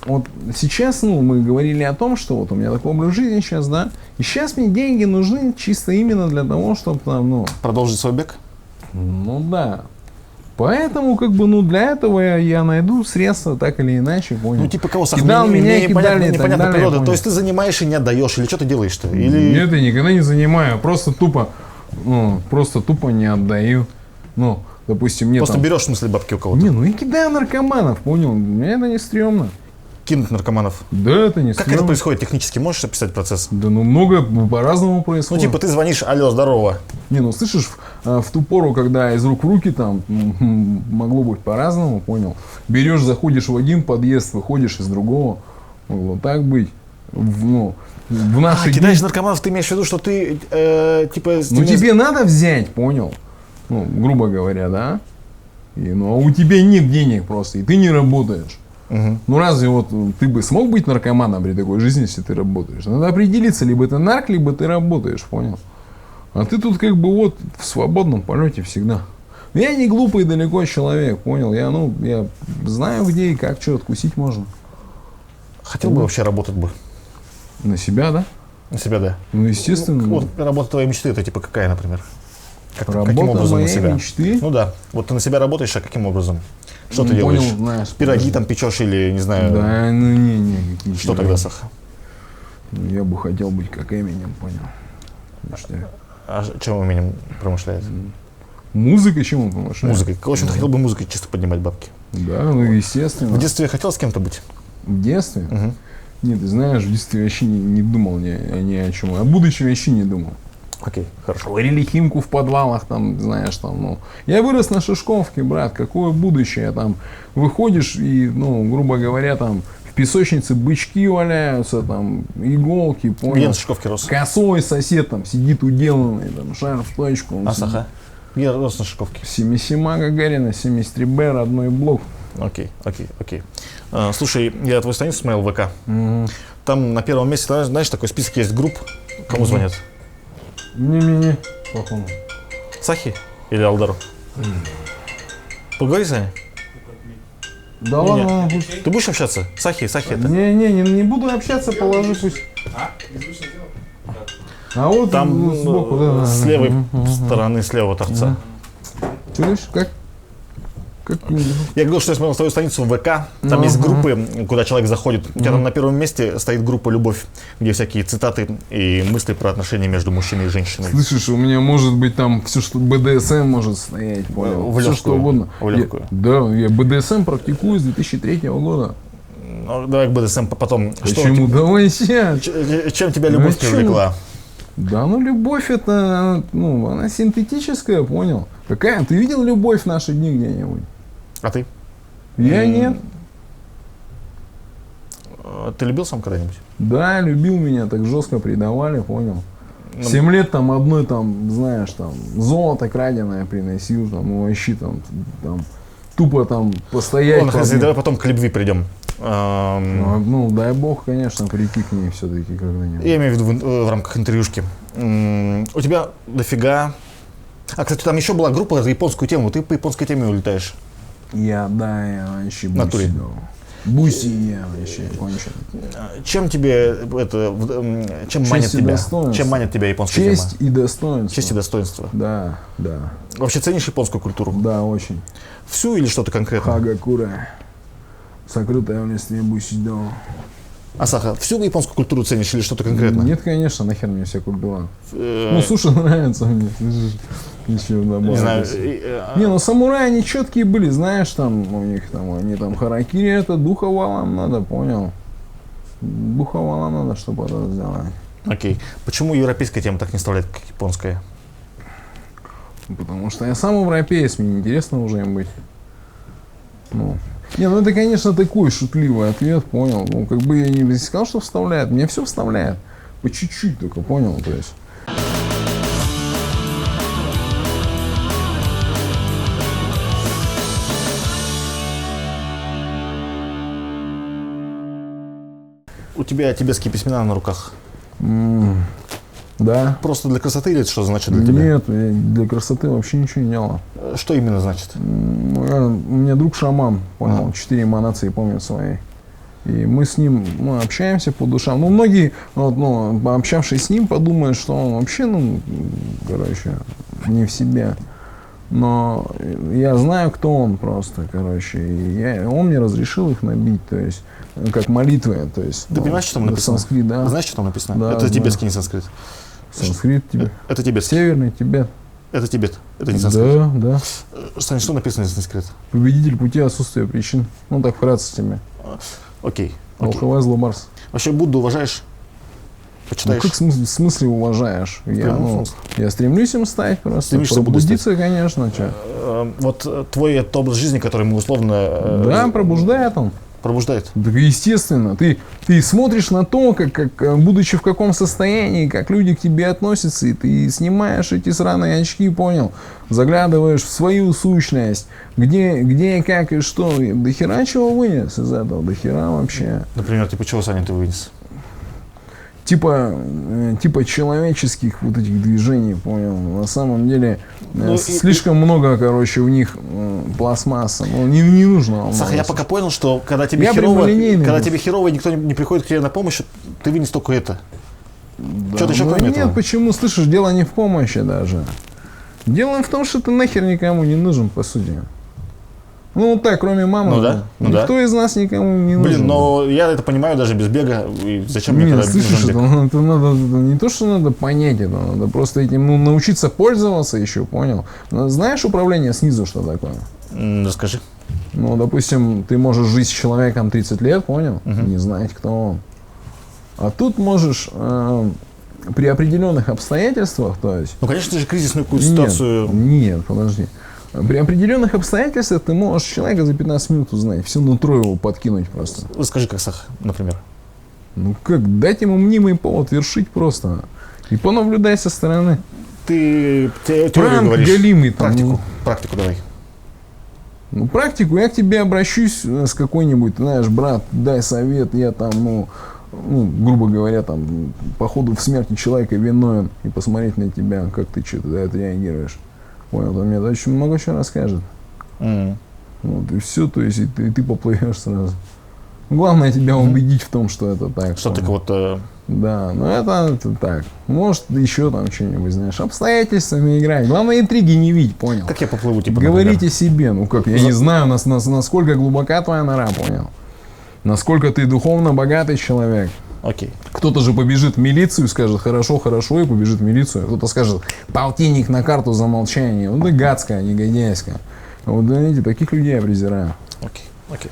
вот сейчас, мы говорили о том, что вот у меня такой образ жизни сейчас, да, и сейчас мне деньги нужны чисто именно для того, чтобы там, Продолжить свой бег? да. Поэтому, для этого я найду средства, так или иначе, понял. Ну, типа кого, Саха? Кидал Мне меня, непонятно, кидали и так непонятно далее, природа. понял. То есть ты занимаешь и не отдаешь, или что ты делаешь-то? Или... Нет, я никогда не занимаю, просто тупо не отдаю. Допустим, мне Просто там... берешь, в смысле, бабки у кого-то? Не, я кидаю наркоманов, понял? Мне это не стрёмно. кинуть наркоманов? Да, это не Как стрёмно. это происходит технически? Можешь описать процесс? Да ну много по-разному Ну, происходит. типа, ты звонишь, алло, здорово. Не, ну слышишь, в ту пору, когда из рук в руки там могло быть по-разному, понял? Берешь, заходишь в один подъезд, выходишь из другого. Могло так быть. В наши дни. Кидаешь наркоманов, ты имеешь в виду, что ты, типа... с Ну ними- тебе надо взять, понял? Ну, грубо говоря, да? А у тебя нет денег просто, и ты не работаешь. Ну разве вот ты бы смог быть наркоманом при такой жизни, если ты работаешь? Надо определиться, либо ты нарк, либо ты работаешь, понял? А ты тут как бы вот в свободном полете всегда. Я не глупый далеко человек, понял? Я знаю, где и как, что откусить можно. Хотел бы вообще работать бы. На себя, да? На себя, да. Ну, естественно. Вот работа твоей мечты, это типа какая, например? Каким Работа образом на моей себя? мечты? Ну да. Вот ты на себя работаешь, а каким образом? Что ты Ну, делаешь? понял, знаешь, Пироги подожди. там печешь или, не знаю, Да, ну не, какие что пироги. тогда, Саха? Ну, я бы хотел быть как Эминем, понял. Мечтаю. А чем именем промышляет? Музыка чему помощает? Музыкой. В общем-то, хотел бы музыкой чисто поднимать бабки. Да, ну естественно. В детстве хотел с кем-то быть? В детстве? Мгм. Нет, ты знаешь, в детстве вообще не думал ни о чем. О будущем вообще не думал. Окей, хорошо. Варили химку в подвалах, там, знаешь, там, ну. Я вырос на Шишковке, брат, какое будущее, там, выходишь и, ну, грубо говоря, там, в песочнице бычки валяются, там, иголки, Где понял. на Шишковке рос? Косой сосед там сидит уделанный, там, шар в точку. он А сидит. Саха? Где рос на Шишковке? 77 Гагарина, 73Б, родной блок. Окей. Слушай, я твою страницу смотрел в ВК. Там на первом месте, знаешь, такой список есть групп. Кому звонят? Не-не-не, плохому. Сахи или Алдару? Поговори с ними. Да Не-не. ладно, пусть. Ты будешь общаться? Сахи это. Не буду общаться, положи пусть. А вот Там ну, сбоку, да. с левой стороны, с левого торца. Чуешь, как? Я говорил, что я смотрел твою страницу в ВК. Там есть группы, куда человек заходит. У тебя там на первом месте стоит группа «Любовь», где всякие цитаты и мысли про отношения между мужчиной и женщиной. Слышишь, у меня может быть там все, что БДСМ может стоять, понял? В Все легкую, что угодно. в легкую. Я БДСМ практикую с 2003 года. Ну, давай к БДСМ потом. Почему? Давай сейчас. Чем тебя любовь Ну, привлекла? Да, ну любовь это, ну, она синтетическая, понял? Какая? Ты видел любовь в наши дни где-нибудь? А ты? Я нет. Ты любил сам когда-нибудь? Да, любил меня, так жестко предавали, понял? 7 лет там одной там, знаешь, там, золото краденое приносил, там, ну, вообще там тупо там постоять. Ладно, под- давай потом к любви придем. Ну, дай бог, конечно, прийти к ней все-таки когда-нибудь. Я имею в виду в рамках интервьюшки. У тебя дофига... А, кстати, там еще была группа за японскую тему. Ты по японской теме улетаешь. Я вообще В натуре. буси, да. Буси я вообще кончен. Чем тебе это... Чем манит Честь и тебя? достоинство. Чем манит тебя японская Честь тема? и достоинство. Честь и достоинство. Да. Вообще ценишь японскую культуру? Да, очень. Всю или что-то конкретное? Хагакура. Сокрытая в листве бусидо. Асаха, всю японскую культуру ценишь или что-то конкретное? Нет, конечно, нахер мне вся культура. Э, Ну, суши нравится мне, слышишь? Еще не знаю. Не, ну самураи, они четкие были, знаешь, там у них там, они там харакири, это духа валам надо, понял? Духа валам надо, чтобы это сделать. Окей. Почему европейская тема так не вставляет, как японская? Потому что я сам европеец, мне интересно уже им быть. Ну. Не, ну это, конечно, такой шутливый ответ, понял? Ну, как бы я не сказал, что вставляет, мне все вставляет. По чуть-чуть только, понял? То есть. У тебя тибетские письмена на руках. Да. Просто для красоты или это что значит для тебя? Нет, я для красоты вообще ничего не делал. Что именно значит? У меня друг шаман, понял, 4 эманации помню свои. И мы с ним общаемся по душам. Ну, многие, пообщавшись с ним, подумают, что он вообще, короче, не в себе. Но я знаю, кто он просто, короче. И он мне разрешил их набить, то есть, как молитвы. То есть, Ты понимаешь, что там написано? Санскрит, да. Знаешь, что там написано? Да, Это знаю. тибетский, не санскрит. Санскрит тебе. Это тибетский. Северный Тибет. Это Тибет. Это не санскрит. Да. Сань, что написано на санскрит? Победитель пути отсутствия причин. Ну, так вкратце тебе. Окей. ЛХВ Зло Барс. Вообще Будду уважаешь? Ну, Почитаешь? как в смысле уважаешь? Я стремлюсь им стать просто. Стремишься Буддой Пробудиться, конечно. Чё. Вот твой этот образ жизни, который мы условно Да, пробуждает он. пробуждает. Так естественно, ты смотришь на то, как, будучи в каком состоянии, как люди к тебе относятся, и ты снимаешь эти сраные очки, понял? Заглядываешь в свою сущность, где, как и что. И до хера чего вынес из этого, до хера вообще. Например, типа чего, Саня, ты вынес? Типа человеческих вот этих движений, понял? На самом деле слишком много, короче, у них пластмасса. Ну, не нужно вам. Саха, я пока понял, что когда тебе Я херово, прямолинейный тебе херово, и никто не приходит к тебе на помощь, ты вынес только это. Да, Что-то еще кроме нет, этого? почему? Слышишь, дело не в помощи даже. Дело в том, что ты нахер никому не нужен, по сути. Ну, вот так, кроме мамы. Ну да, ну никто из нас никому не нужен. Блин, но я это понимаю даже без бега. И зачем мне Нет, тогда слышишь, нужен бег? это надо, не то, что надо понять, это надо просто этим научиться пользоваться еще, понял? Знаешь управление снизу, что такое? Расскажи. Ну, допустим, ты можешь жить с человеком 30 лет, понял? Не знать, кто он. А тут можешь при определенных обстоятельствах, то есть... Ну, конечно же, кризисную какую-то ситуацию... Нет, подожди. При определенных обстоятельствах ты можешь человека за 15 минут узнать, все нутро его подкинуть просто. Расскажи, как Саха, например. Ну как, дать ему мнимый повод вершить просто. И понаблюдай со стороны. Ты теорию Пранк говоришь. галимый там. Практику давай. Ну, практику, я к тебе обращусь с какой-нибудь, знаешь, брат, дай совет, я там, ну, грубо говоря, там, по ходу в смерти человека виновен, и посмотреть на тебя, как ты что-то отреагируешь. Понял, он мне очень много чего расскажет. Вот, и все, то есть, и ты поплывешь сразу. Главное тебя убедить в том, что это так. Что ты вот... Да, но это так. Может, еще там что-нибудь, знаешь, обстоятельствами играть. Главное, интриги не видеть, понял? Как я поплыву, типа, Говорите себе, ну как, я не знаю, насколько глубока твоя нора, понял? Насколько ты духовно богатый человек. Окей. Кто-то же побежит в милицию, скажет хорошо, хорошо, и побежит в милицию. Кто-то скажет полтинник на карту за молчание. Вот да гадская, негодяйская. Вот, знаете, таких людей я презираю. Окей.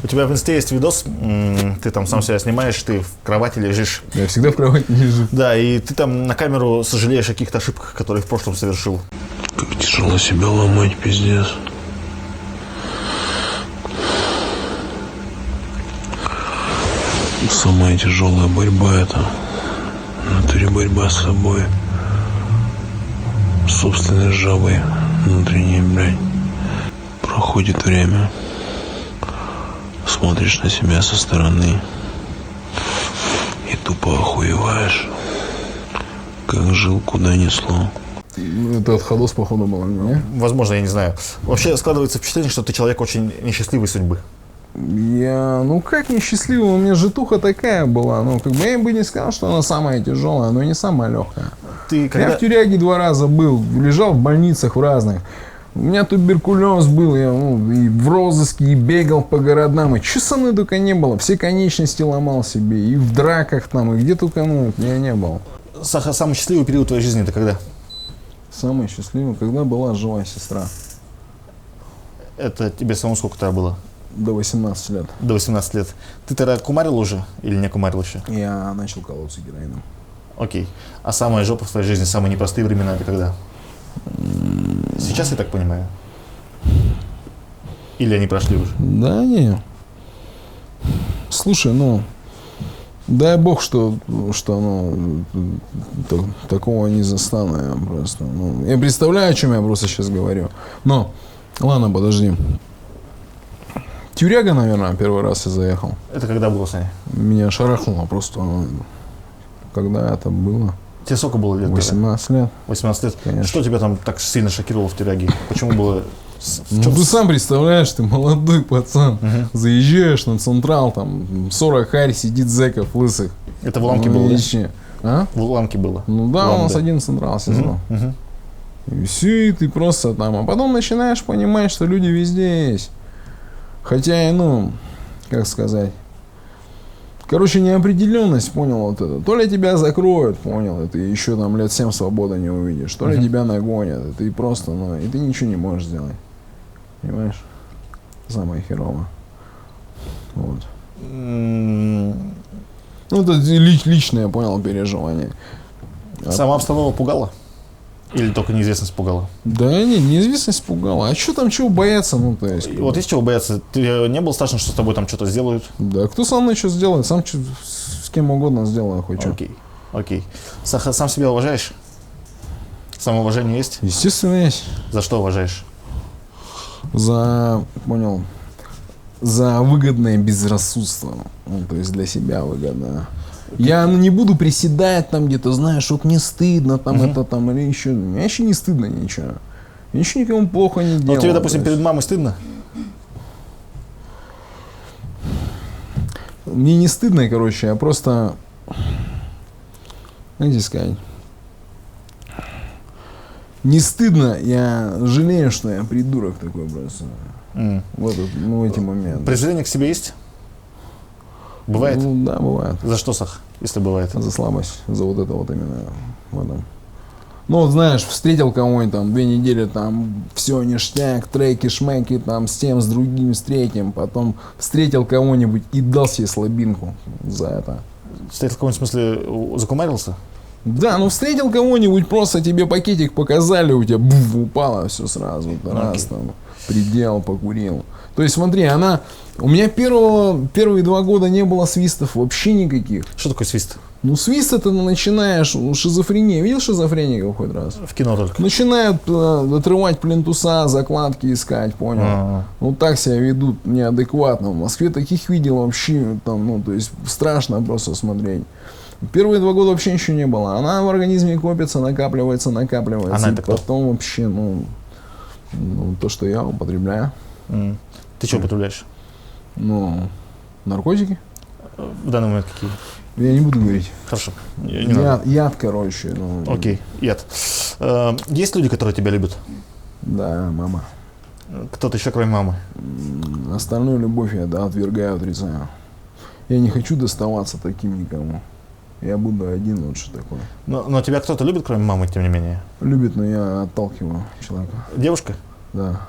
У тебя в инсте есть видос, ты там сам себя снимаешь, ты в кровати лежишь. Я всегда в кровати лежу. Да, и ты там на камеру сожалеешь о каких-то ошибках, которые в прошлом совершил. Как тяжело себя ломать, пиздец. Самая тяжелая борьба — это в натуре борьба с собой, с собственной жабой внутренней, блядь. Проходит время, смотришь на себя со стороны и тупо охуеваешь, как жил, куда несло. Это отходос, походу, был, не? Возможно, я не знаю. Вообще складывается впечатление, что ты человек очень несчастливой судьбы. Ну как несчастливый, у меня житуха такая была, ну как бы я бы не сказал, что она самая тяжелая, но и не самая легкая. Я в тюряге 2 раза был, лежал в больницах в разных. У меня туберкулез был, я и в розыске, и бегал по городам, и что со мной только не было, все конечности ломал себе, и в драках там, и где только, я не был. Саха, самый счастливый период твоей жизни это когда? Самый счастливый, когда была живая сестра. Это тебе самому сколько тогда было? До 18 лет. До 18 лет. Ты тогда кумарил уже или не кумарил еще? Я начал колоться героином. Окей. А самая жопа в твоей жизни, самые непростые времена это когда? Сейчас, я так понимаю? Или они прошли уже? Да не. Слушай, дай бог, что такого не застану я просто. Я представляю, о чем я просто сейчас говорю. Но, ладно, подожди. Тюряга, наверное, первый раз я заехал. Это когда было, Саня? Меня шарахнуло просто. Когда это было? Тебе сколько было лет? 18 лет. 18 лет. Конечно. Что тебя там так сильно шокировало в тюряге? Почему было... Ты сам представляешь, ты молодой пацан, заезжаешь на Централ, там 40 харь, сидит зэков лысых. Это в Ламке было, да? А? В Ламке было. Ну да, у нас один Централ СИЗО. И все, и ты просто там. А потом начинаешь понимать, что люди везде есть. Хотя и, как сказать. Короче, неопределенность, понял, вот это. То ли тебя закроют, понял, и ты еще там лет 7 свободы не увидишь, то ли тебя нагонят, и ты просто, и ты ничего не можешь сделать. Понимаешь? Самое херово. Вот. Ну, это личное, понял, переживание. Сама обстановка пугала? Или только неизвестность пугала? Да не, неизвестность пугала. А что там, чего бояться? Ну, то есть... Вот есть чего бояться? Ты не был страшно, что с тобой там что-то сделают? Да, кто со мной что сделает? Сам с кем угодно сделаю, хоть что. Окей. Саха, сам себя уважаешь? Самоуважение есть? Естественно, есть. За что уважаешь? Понял, за выгодное безрассудство. Ну, то есть для себя выгодно. Я не буду приседать там где-то, знаешь, вот мне стыдно там это там или еще. Мне еще не стыдно ничего. Я еще никому плохо не делал. Ну, тебе, допустим, перед мамой стыдно? Мне не стыдно, короче, я просто, знаете сказать, не стыдно, я жалею, что я придурок такой просто. Вот в эти моменты. Презрение к себе есть? Бывает? Ну, да, бывает. За что, Сах, если бывает? За слабость, за вот это вот именно в этом. Ну, вот знаешь, встретил кого-нибудь там 2 недели, там все ништяк, треки, шмеки, там с тем, с другим, с третьим, потом встретил кого-нибудь и дал себе слабинку за это. Встретил кого-нибудь, в смысле, закумарился? Да, ну встретил кого-нибудь, просто тебе пакетик показали, у тебя буф, упало все сразу, раз там, предел, покурил. То есть смотри, у меня первые 2 года не было свистов вообще никаких. Что такое свист? Ну свист это начинаешь, шизофрения, видел шизофреников хоть раз? В кино только. Начинают отрывать плинтуса, закладки искать, понял? Вот так себя ведут неадекватно. В Москве таких видел вообще, там, ну то есть страшно просто смотреть. Первые 2 года вообще ничего не было. Она в организме копится, накапливается. Она и это кто? потом вообще, то, что я употребляю. Ты что употребляешь? Ну, наркотики. В данный момент какие? Я не буду говорить. Хорошо. Не надо. Яд, короче. Окей, яд. Есть люди, которые тебя любят? Да, мама. Кто-то еще, кроме мамы? Остальную любовь я, отвергаю, отрицаю. Я не хочу доставаться таким никому. Я буду один лучше такой. Но тебя кто-то любит, кроме мамы, тем не менее? Любит, но я отталкиваю человека. Девушка? Да.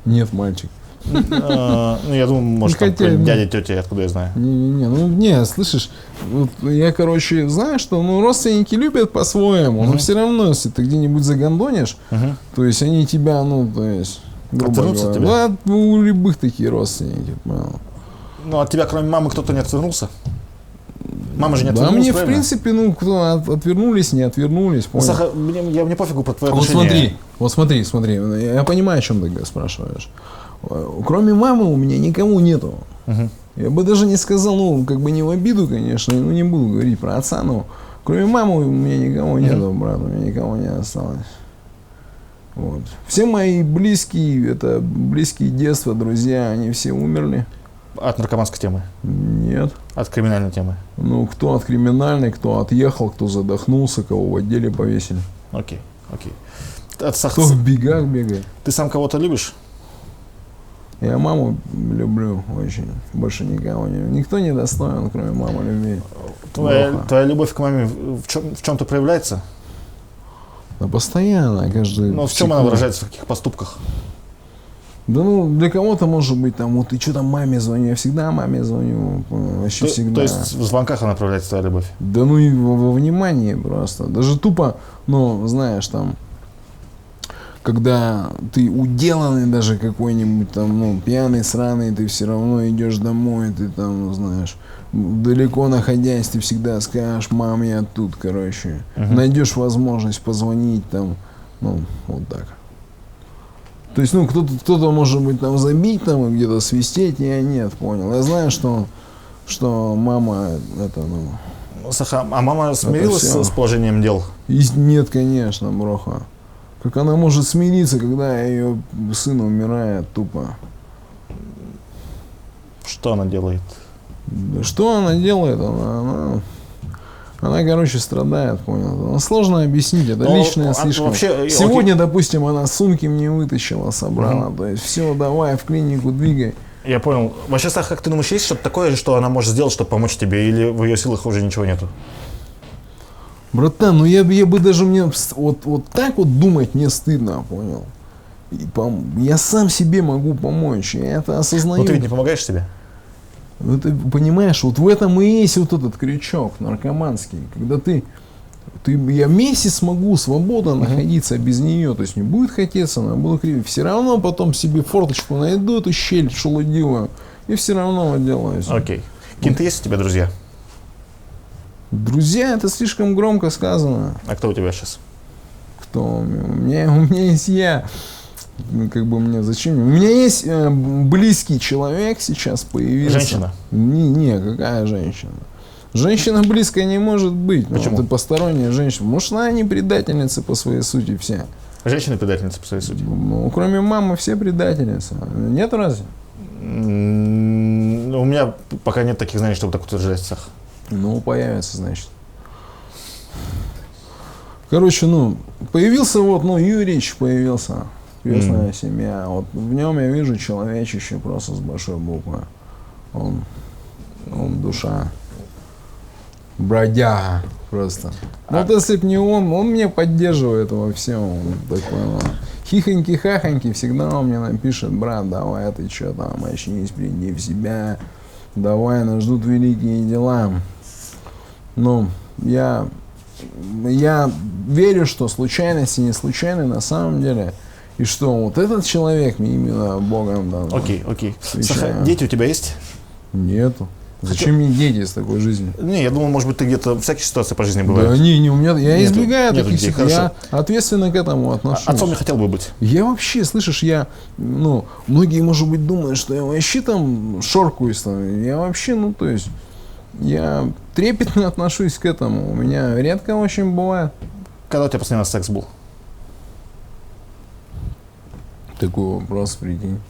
Нет, мальчик. Ну, я думаю, может, там дядя, тетя, откуда я знаю. Не, слышишь, вот я, короче, знаю, что родственники любят по-своему, но все равно, если ты где-нибудь загондонишь, то есть они тебя, то есть, грубо говоря, у любых такие родственники, понял. Ну, от тебя, кроме мамы, кто-то не отвернулся? Мама же не отвернулась, мне, правильно? в принципе, кто отвернулись, не отвернулись, понял. Саха, мне пофигу про твои отношения. Вот смотри, я понимаю, о чем ты спрашиваешь. Кроме мамы у меня никому нету. Я бы даже не сказал, не в обиду, конечно, не буду говорить про отца, но кроме мамы у меня никого нету, брат, у меня никого не осталось. Вот. Все мои близкие, это близкие детства, друзья, они все умерли. От наркоманской темы? Нет. От криминальной темы? Кто от криминальной, кто отъехал, кто задохнулся, кого в отделе повесили. Окей. Кто в бегах бегает. Ты сам кого-то любишь? Я маму люблю очень. Больше никого не люблю. Никто не достоин, кроме мамы, любви. Твоя любовь к маме в чем-то проявляется? Да постоянно, каждый. В чем она выражается, в каких поступках? Да для кого-то может быть ты что там маме звони, я всегда маме звоню, вообще всегда. То есть в звонках она проявляется, твоя любовь? Да и во внимании просто. Даже тупо, знаешь, там, когда ты уделанный даже какой-нибудь там, пьяный, сраный, ты все равно идешь домой, ты там, знаешь, далеко находясь, ты всегда скажешь, мам, я тут, короче. Найдешь возможность позвонить там, вот так. То есть, кто-то может быть там забить, там где-то свистеть, я нет, понял. Я знаю, что мама Саха, а мама смирилась с положением дел? Нет, конечно, броха. Как она может смириться, когда ее сын умирает тупо? Что она делает? Да что она делает? Она, короче, страдает, понял. Сложно объяснить, это личное слишком. Сегодня, допустим, она сумки мне вытащила, собрала. То есть, все, давай в клинику двигай. Я понял. Вообще, Саха, как ты думаешь, есть что-то такое, что она может сделать, чтобы помочь тебе, или в ее силах уже ничего нету? Братан, я бы даже вот так вот думать не стыдно, понял. Я сам себе могу помочь, я это осознаю. Ты ведь не помогаешь себе? Ну, ты понимаешь, вот в этом и есть вот этот крючок наркоманский, когда я месяц смогу свободно находиться без нее, то есть не будет хотеться, но я буду кривить. Все равно потом себе форточку найду, эту щель шелудивую, и все равно отделаюсь. Окей. Какие-то есть у тебя друзья? Друзья, это слишком громко сказано. А кто у тебя сейчас? Кто? У меня есть я. Как бы мне зачем? У меня есть близкий человек сейчас появился. Женщина? Не, какая женщина? Женщина близкая не может быть. Почему? Это посторонняя женщина. Может, она не предательница по своей сути все. Женщина-предательница по своей сути? Ну, кроме мамы все предательницы. Нет разве? У меня пока нет таких знаний, чтобы так утверждать, Сах. Ну, появится, значит. Короче, появился Юрич появился. Крестная семья. Вот в нем я вижу человечище просто с большой буквы. Он душа. Бродяга просто. Вот если б не он меня поддерживает во всем. Он такой, хихоньки-хахоньки, всегда он мне напишет: брат, давай, ты что там, очнись, приди в себя. Давай, нас ждут великие дела. Я верю, что случайности не случайны на самом деле. И что вот этот человек мне именно Богом дан. Окей. Саха, дети у тебя есть? Нету. Зачем мне дети из такой жизни? Не, я думал, может быть, ты где-то всякие ситуации по жизни бывают. Да не, у меня, я избегаю нету таких детей, ситуаций. Я хорошо. ответственно к этому отношусь. Отцом не хотел бы быть. Я вообще, слышишь, многие, может быть, думают, что я вообще там шоркаюсь там. Я вообще, я трепетно отношусь к этому. У меня редко очень бывает. Когда у тебя последний раз секс был? Такой вопрос, прикинь.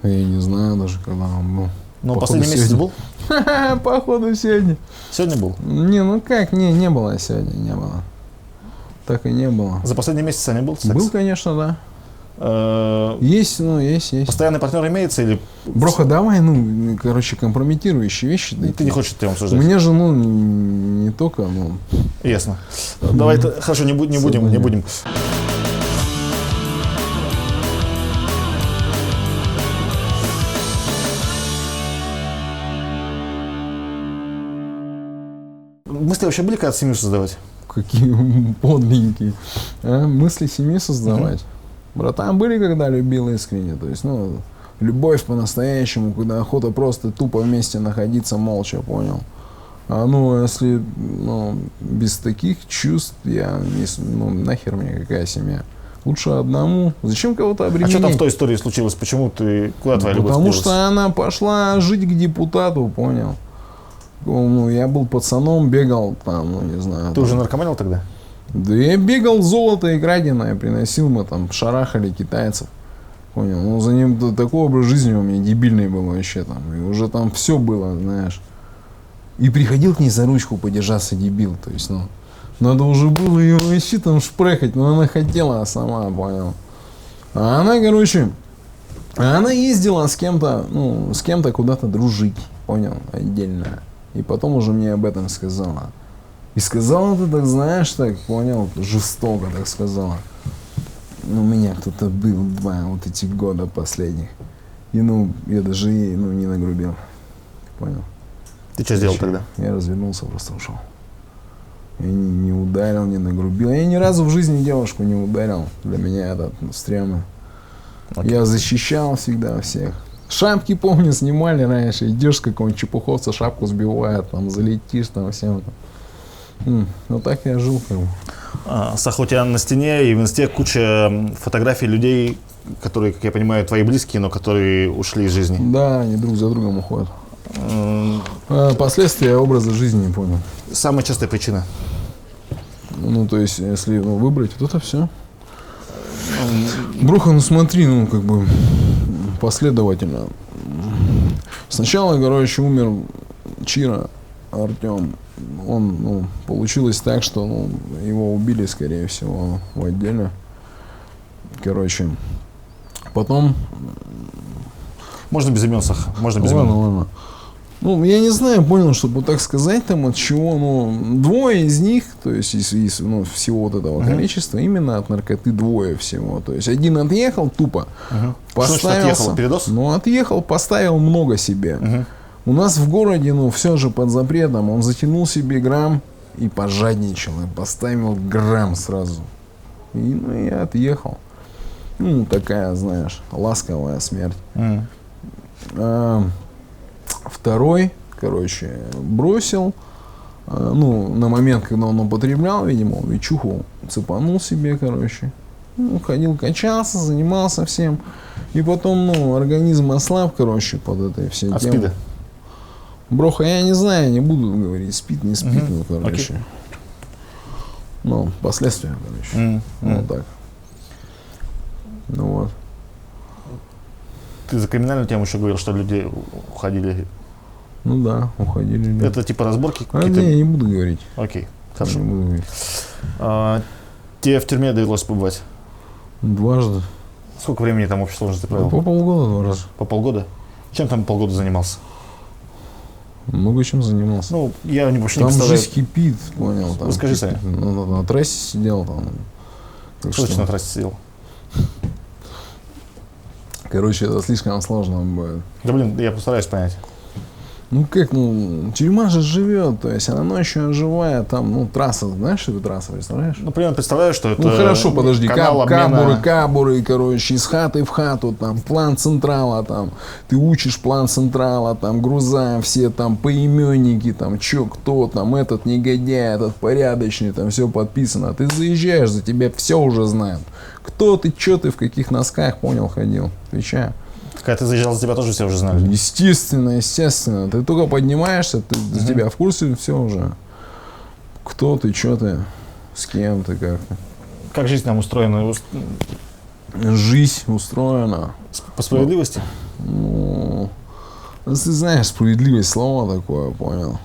Я не знаю даже, когда он был. Последний месяц был? Походу сегодня. Сегодня был? Не было сегодня, не было. Так и не было. За последний месяц не был секс? Был, конечно, да. Есть. Постоянный партнер имеется или... Броха, давай, компрометирующие вещи. Ты не хочешь этим обсуждать? У меня же, не только, Ясно. Давай, хорошо, не будем. Мысли вообще были, когда семью создавать? Какие подленькие. Мысли семьи создавать. Братан, были, когда любил искренне. То есть, любовь по-настоящему, когда охота просто тупо вместе находиться молча, понял? Если без таких чувств, нахер мне какая семья? Лучше одному. Зачем кого-то обременять? А что там в той истории случилось? Почему куда твоя любовь Потому делась? что она пошла жить к депутату, понял? Я был пацаном, бегал там, не знаю. Ты уже наркоманил тогда? Да я бегал, золото и краденое приносил, мы там шарахали китайцев. Понял? За ним такой образ жизни у меня дебильный был вообще там. И уже там все было, знаешь. И приходил к ней за ручку подержаться, дебил. То есть, надо уже было ее вообще там шпрехать, но она хотела сама, понял. А она, она ездила с кем-то куда-то дружить, понял, отдельно. И потом уже мне об этом сказала. И сказала ты так, знаешь, так, понял, жестоко так сказала. У меня кто-то был 2 эти года последних. И я даже ей, не нагрубил. Понял? Ты что сделал тогда? Я развернулся, просто ушел. Я не ударил, не нагрубил. Я ни разу в жизни девушку не ударил. Для меня это стрёмно. Я защищал всегда всех. Шапки, помню, снимали раньше. Идешь, какого-нибудь чепуховца шапку сбивает, там залетишь, там всем. Так я жил, Саха, у тебя на стене и в инсте куча фотографий людей, которые, как я понимаю, твои близкие, но которые ушли из жизни. Да, они друг за другом уходят. Последствия образа жизни не понял. Самая частая причина? То есть, если выбрать, вот это все. Броха, смотри, последовательно. Сначала, умер Чира, Артем. Он, получилось так, что его убили, скорее всего, в отделе. Потом... Можно без имен, Саха, можно без имен. Ладно. Я не знаю, понял, чтобы так сказать, от чего, 2 из них, то есть из всего вот этого количества, именно от наркоты 2 всего. То есть один отъехал тупо, поставился. Отъехал, передоз? Отъехал, поставил много себе. У нас в городе, ну, все же под запретом. Он затянул себе грамм и пожадничал, и поставил грамм сразу. И, ну, я отъехал. Ну, такая, знаешь, ласковая смерть. Второй, короче, бросил. Ну, на момент, когда он употреблял, видимо, он вечуху цепанул себе, короче. Ну, ходил, качался, занимался всем. И потом, ну, организм ослаб, короче, под этой всей От темой. спида? Броха, я не знаю, не буду говорить, спит, не спит, ну, короче. Окей. Ну, последствия, короче. Ну, так. Ну, вот. Ты за криминальную тему еще говорил, что люди уходили. Ну, да, уходили люди. Это типа разборки А, какие-то? не, я не буду говорить. Окей, Не хорошо. буду говорить. Тебе в тюрьме довелось побывать? Дважды. Сколько времени там общей сложности провел? По полгода 2 раза. По полгода? Чем там полгода занимался? Много чем занимался. Ну, я вообще не Там представляю. жизнь кипит, понял. Там Расскажи, кипит. Саня. Ну, на трассе сидел там. Так Что что, ты на трассе сидел? короче, это слишком сложно будет. Да блин, я постараюсь понять. Ну как, ну, тюрьма же живет, то есть она ночью оживает, там, ну, трасса, знаешь, что это трасса, представляешь? Ну, примерно представляю, что это Ну хорошо, подожди, канал обмена. кабуры, короче, из хаты в хату, там, план централа, там, ты учишь план централа, там, груза, все там поименники, там, чё, кто, там, этот негодяй, этот порядочный, там, все подписано. Ты заезжаешь, за тебя все уже знают. Кто ты, чё ты, в каких носках, понял, ходил, отвечаю. Когда ты заезжал, за тебя тоже все уже знали. Естественно. Ты только поднимаешься, ты, за тебя в курсе, все уже. Кто ты, что ты, с кем ты, как ты. Как жизнь там устроена? Жизнь устроена. По справедливости? Ну, ты знаешь, справедливость слово такое, понял?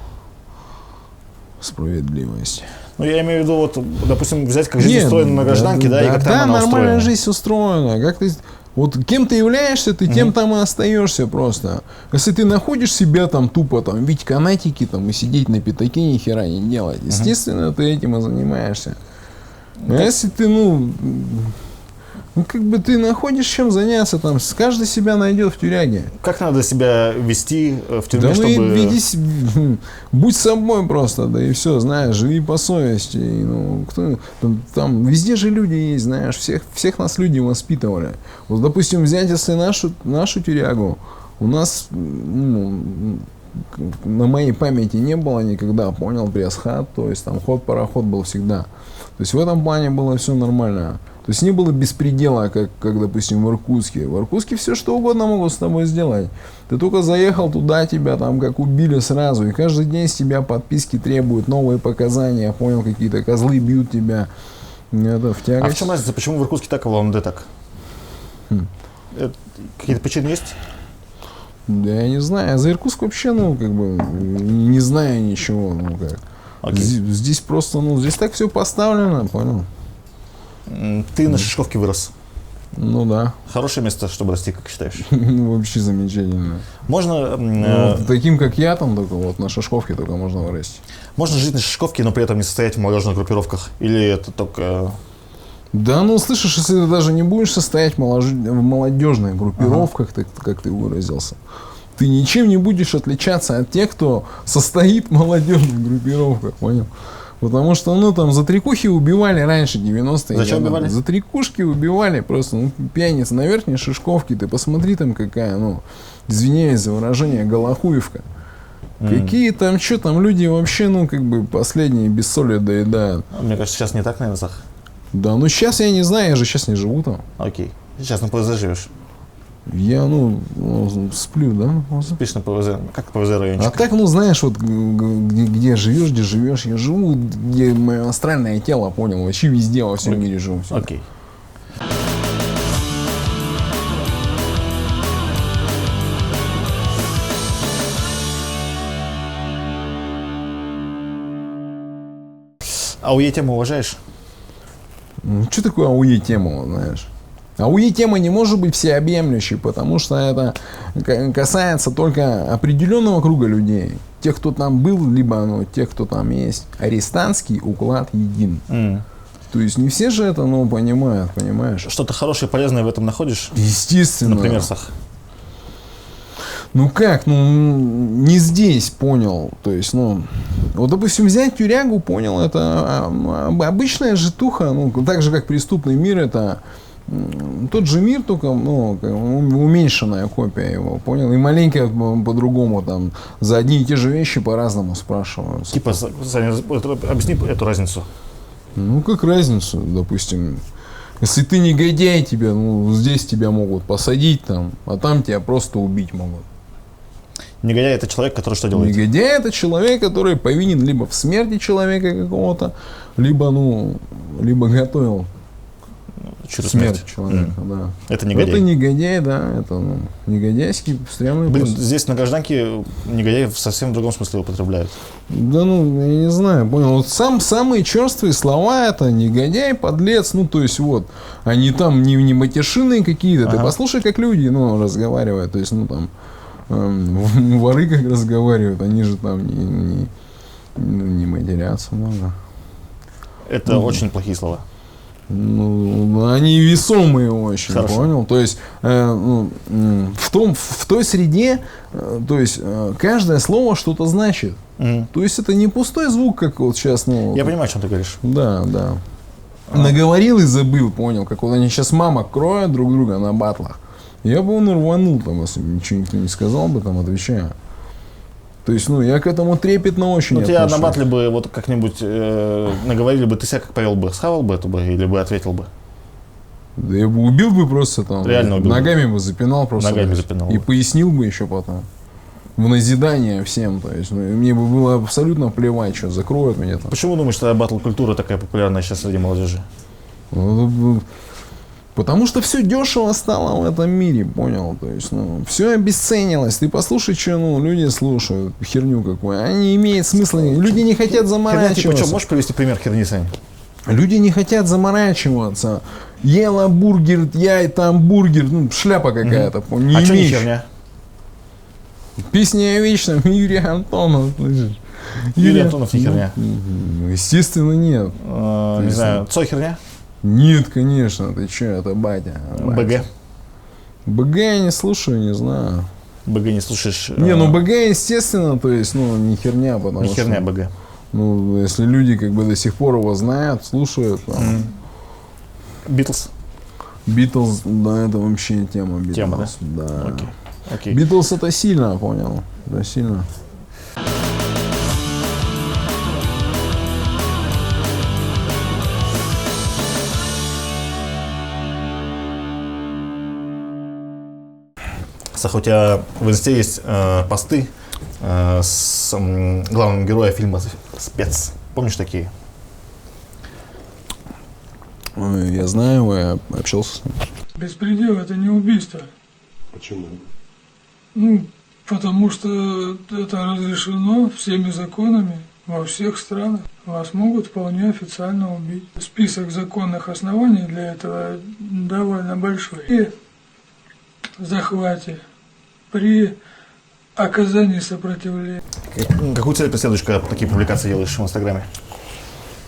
Справедливость. Ну, я имею в виду, вот, допустим, взять, как жизнь Нет, устроена на гражданке, да, и как там да, она нормальная устроена. жизнь устроена. Как ты, вот кем ты являешься, ты тем там и остаешься просто. Если ты находишь себя там тупо, там, видеть канатики там, и сидеть на пятаке, ни хера не делать, естественно, ты этим и занимаешься. А если ты, ну, как бы ты находишь чем заняться, там, каждый себя найдет в тюряге. Как надо себя вести в тюрьме, Да, ну чтобы... и будь собой просто, да и все, знаешь, живи по совести. И, ну, кто, там везде же люди есть, знаешь, всех нас люди воспитывали. Вот, допустим, взять, если нашу тюрягу, у нас, ну, на моей памяти не было никогда, понял, пресс-хат, то есть там ход-пароход был всегда. То есть в этом плане было все нормально. То есть не было беспредела, как, допустим, в Иркутске. В Иркутске все что угодно могут с тобой сделать. Ты только заехал туда, тебя там как убили сразу. И каждый день с тебя подписки требуют, новые показания. Понял, какие-то козлы бьют тебя. Это в А тягость. в чем разница, почему в Иркутске так, а в ЛНД так? Какие-то причины есть? Да я не знаю. А за Иркутск вообще, ну, как бы, не знаю ничего. Ну, как. Окей. Здесь просто, ну, здесь так все поставлено, понял? Ты на Шишковке вырос. Ну да. Хорошее место, чтобы расти, как считаешь? Вообще замечательно. Можно, Вот таким, как я, там только вот на Шишковке только можно вырасти. можно жить на Шишковке, но при этом не состоять в молодежных группировках? Или это только... Да, ну слышишь, если ты даже не будешь состоять в молодежных группировках, как ты выразился, ты ничем не будешь отличаться от тех, кто состоит в молодежных группировках, понял? Потому что, ну, там, за трикухи убивали раньше, 90-е. За что убивали? За трикушки убивали просто, ну, пьяница на верхней Шишковке. Ты посмотри там какая, ну, извиняюсь за выражение, голохуевка. Какие там, что там, люди вообще, ну, как бы, последние без соли доедают. Мне кажется, сейчас не так, наверное, Сах. Да, ну, сейчас я не знаю, я же сейчас не живу там. Окей. Сейчас на ПВЗ живешь. Я, ну, сплю, да? Спишь на ПВЗ. Как ПВЗ райончик? А так, ну, знаешь, вот где живешь, я живу, где мое астральное тело, понял, вообще везде, во всем мире живу. всегда. Окей. АУЕ тему уважаешь? Что такое АУЕ тема, знаешь? АУЕ тема не может быть всеобъемлющей, потому что это касается только определенного круга людей. Тех, кто там был, либо, ну, тех, кто там есть. Арестантский уклад един. То есть не все же это, ну, понимают, понимаешь? Что-то хорошее и полезное в этом находишь? Естественно. Например, Сах. Ну как, ну не здесь, понял. То есть, ну, вот, допустим, взять тюрягу, понял, это обычная житуха, ну, так же, как преступный мир, это тот же мир, только, ну, уменьшенная копия его, понял? И маленько по-другому, там, за одни и те же вещи по-разному спрашивают. Типа, объясни эту разницу. Ну, как разницу, допустим, если ты негодяй, тебя, ну, здесь тебя могут посадить, там, а там тебя просто убить могут. Негодяй — это человек, который что делает? Негодяй — это человек, который повинен либо в смерти человека какого-то, либо, ну, либо готовил Через смерть человека, да. Это негодяй. Это негодяй, да, это, ну, негодяйский стрёмный. Блин, просто. здесь на гражданке негодяй в совсем другом смысле употребляют. Да, ну, я не знаю, понял. Вот самые черствые слова — это негодяй, подлец, ну, то есть, вот, они там не матершинные какие-то. Ты послушай, как люди, ну, разговаривают, то есть, ну, там, воры как разговаривают, они же там не матерятся много. Это очень плохие слова. Ну, они весомые очень, Хорошо. понял? То есть, в той среде, то есть, каждое слово что-то значит. То есть, это не пустой звук, как вот сейчас, ну... Я понимаю, о чем ты говоришь. Да, да. Наговорил и забыл, понял, как вот они сейчас мамок кроют друг друга на батлах. Я бы он рванул, там, если бы ничего никто не сказал бы, там, отвечаю. То есть, ну, я к этому трепетно очень Ну, тебя на отношусь. батле бы вот как-нибудь наговорили бы, ты себя как повел бы? Схавал бы это бы или бы ответил бы? Да я бы убил бы просто там. Реально убил бы. Ногами бы запинал просто. Ногами запинал И бы. пояснил бы еще потом. В назидание всем. То есть, ну, мне бы было абсолютно плевать, что закроют меня там. Почему думаешь, что батл-культура такая популярная сейчас среди молодежи? Потому что все дешево стало в этом мире, понял? То есть, ну, все обесценилось. Ты послушай, что, ну, люди слушают херню какую. Они имеют смысл. Люди не хотят Херня, заморачиваться. типа, что, можешь привести пример херни, Сань? Люди не хотят заморачиваться. Ела бургер, я и там бургер. Ну, шляпа какая-то. Не А что не имеешь. херня? Песня о вечном Юрия Антонова. Слышишь? Юрий Антонов не херня. Ну, естественно, нет. Не знаю, Цой херня? Нет, конечно. Ты че, это батя. БГ? БГ я не слушаю, не знаю. БГ не слушаешь? Не, ну БГ, естественно, то есть, ну, не херня, потому Не что... херня БГ. Ну, если люди как бы до сих пор его знают, слушают, там, Битлз? Битлз, да, это вообще тема Битлз. Тема, да? Да. Окей. Битлз это сильно, понял? Это сильно. Саха, у тебя в инсте есть посты с главным героем фильма «Спец». Помнишь такие? Ой, я знаю его, я общался с ним. Беспредел – это не убийство. Почему? Ну, потому что это разрешено всеми законами во всех странах. Вас могут вполне официально убить. Список законных оснований для этого довольно большой. При захвате, при оказании сопротивления. Какую цель преследуешь, когда такие публикации делаешь в Инстаграме?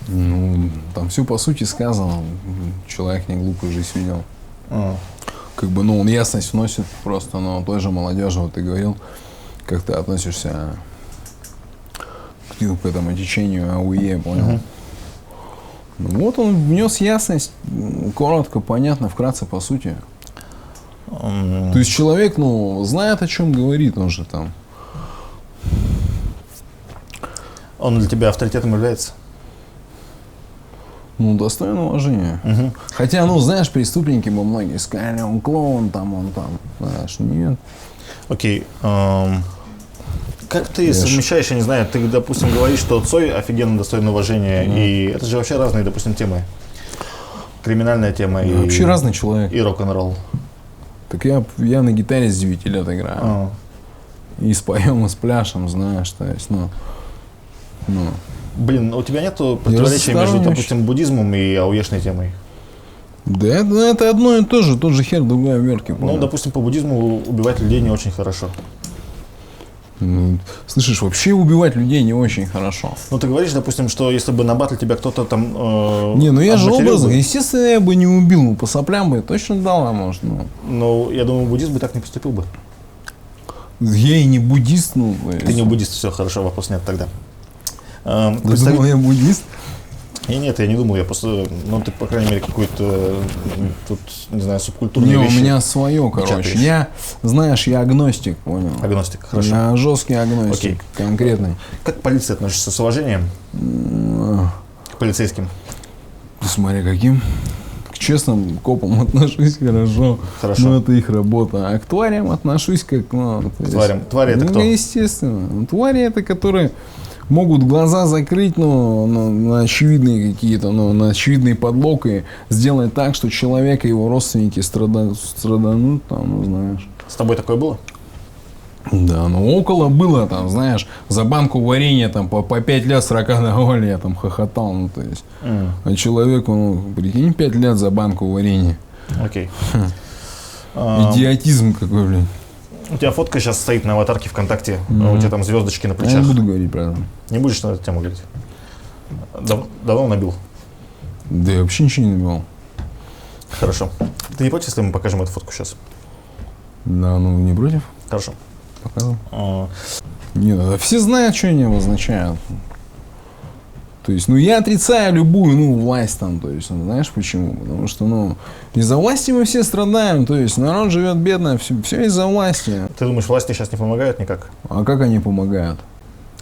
Ну, там все по сути сказано. Человек не глупый, жизнь видел. Как бы, ну, он ясность вносит просто, но той же молодежи, вот ты говорил, как ты относишься к этому течению АУЕ, понял? Ну, вот он внес ясность, коротко, понятно, вкратце, по сути. То есть человек, ну, знает, о чем говорит, он же там. Он для тебя авторитетом является? Ну, достоин уважения. Хотя, ну, знаешь, преступники бы многие сказали, он клоун, он там. Знаешь, нет. Окей. Как ты совмещаешь, я не знаю, ты, допустим, говоришь, что Цой офигенно достоин уважения, и это же вообще разные, допустим, темы. Криминальная тема и... Вообще разный человек. И рок-н-ролл. Так я на гитаре с 9 лет играю. И споем, и спляшем, знаешь, то есть, ну. Блин, у тебя нету противоречия между, разносторонний. допустим, буддизмом и ауешной темой? Да это одно и то же, тот же хер, другая вертки. Ну, допустим, по буддизму убивать людей не очень хорошо. Слышишь, вообще убивать людей не очень хорошо. Ну, ты говоришь, допустим, что если бы на батле тебя кто-то там... Не, ну я же обматерил образно, бы, естественно, я бы не убил, ну по соплям бы точно дал, а может, ну. ну, я думаю, буддизм бы так не поступил бы. Я и не буддист, ну. Ты не буддист, все, хорошо, вопрос нет тогда. Ты думал, я буддист? Нет, я не думал, я просто, ну, ты, по крайней мере, какую-то, тут, не знаю, субкультурные Не, вещи. у меня свое, короче. печатаешь. Я, знаешь, я агностик, понял? Агностик, хорошо. Я жесткий агностик, Окей. конкретный. Как к полиции относишься? С уважением? К полицейским? Ты смотри, каким? К честным копам отношусь хорошо. Хорошо. Ну, это их работа. А к тварям отношусь как, ну... то есть- тварям. Твари это ну, кто? естественно. Ну, твари это, которые могут глаза закрыть, ну, на очевидные какие-то, ну, на очевидный подлог и сделать так, что человек и его родственники страданут, там, ну, знаешь. С тобой такое было? Да, ну около было там, знаешь, за банку варенья там по 5 лет 40 давали, я там хохотал, ну то есть. А человеку, ну, прикинь, 5 лет за банку варенья. Окей. Идиотизм какой, блин. У тебя фотка сейчас стоит на аватарке ВКонтакте, у тебя там звездочки на Я плечах. не буду говорить про это. Не будешь на эту тему говорить? Давно набил? Да я вообще ничего не набивал. Хорошо. Ты не против, если мы покажем эту фотку сейчас? Да, ну не против? Хорошо. Показывай. А, Нет, да все знают, что они обозначают. То есть, ну, я отрицаю любую, ну, власть там, то есть, ну, знаешь почему? Потому что, ну, из-за власти мы все страдаем, то есть, народ живет бедно, все из-за власти. Ты думаешь, власти сейчас не помогают никак? А как они помогают?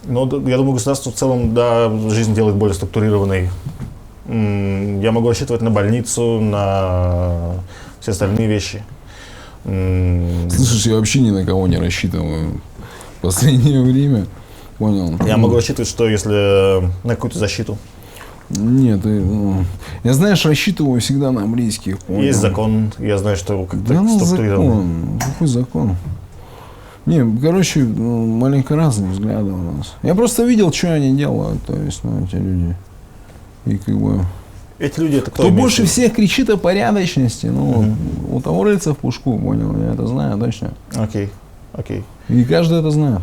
Ну, я думаю, государство в целом, да, жизнь делает более структурированной. Я могу рассчитывать на больницу, на все остальные вещи. Слышишь, я вообще ни на кого не рассчитываю в последнее время. Понял? Я могу рассчитывать, что если на какую-то защиту. Нет, я, знаешь, рассчитываю всегда на близких. Понял? Есть закон, я знаю, что как-то Да ну структурировано. закон, какой закон? Не, короче, маленько разные взгляды у нас. Я просто видел, что они делают, то есть, ну, эти люди. И как бы... Эти люди, это кто? Кто имеет в больше виду? всех кричит о порядочности, ну, у того рыльца в пушку, понял, я это знаю точно. Окей, окей. И каждый это знает.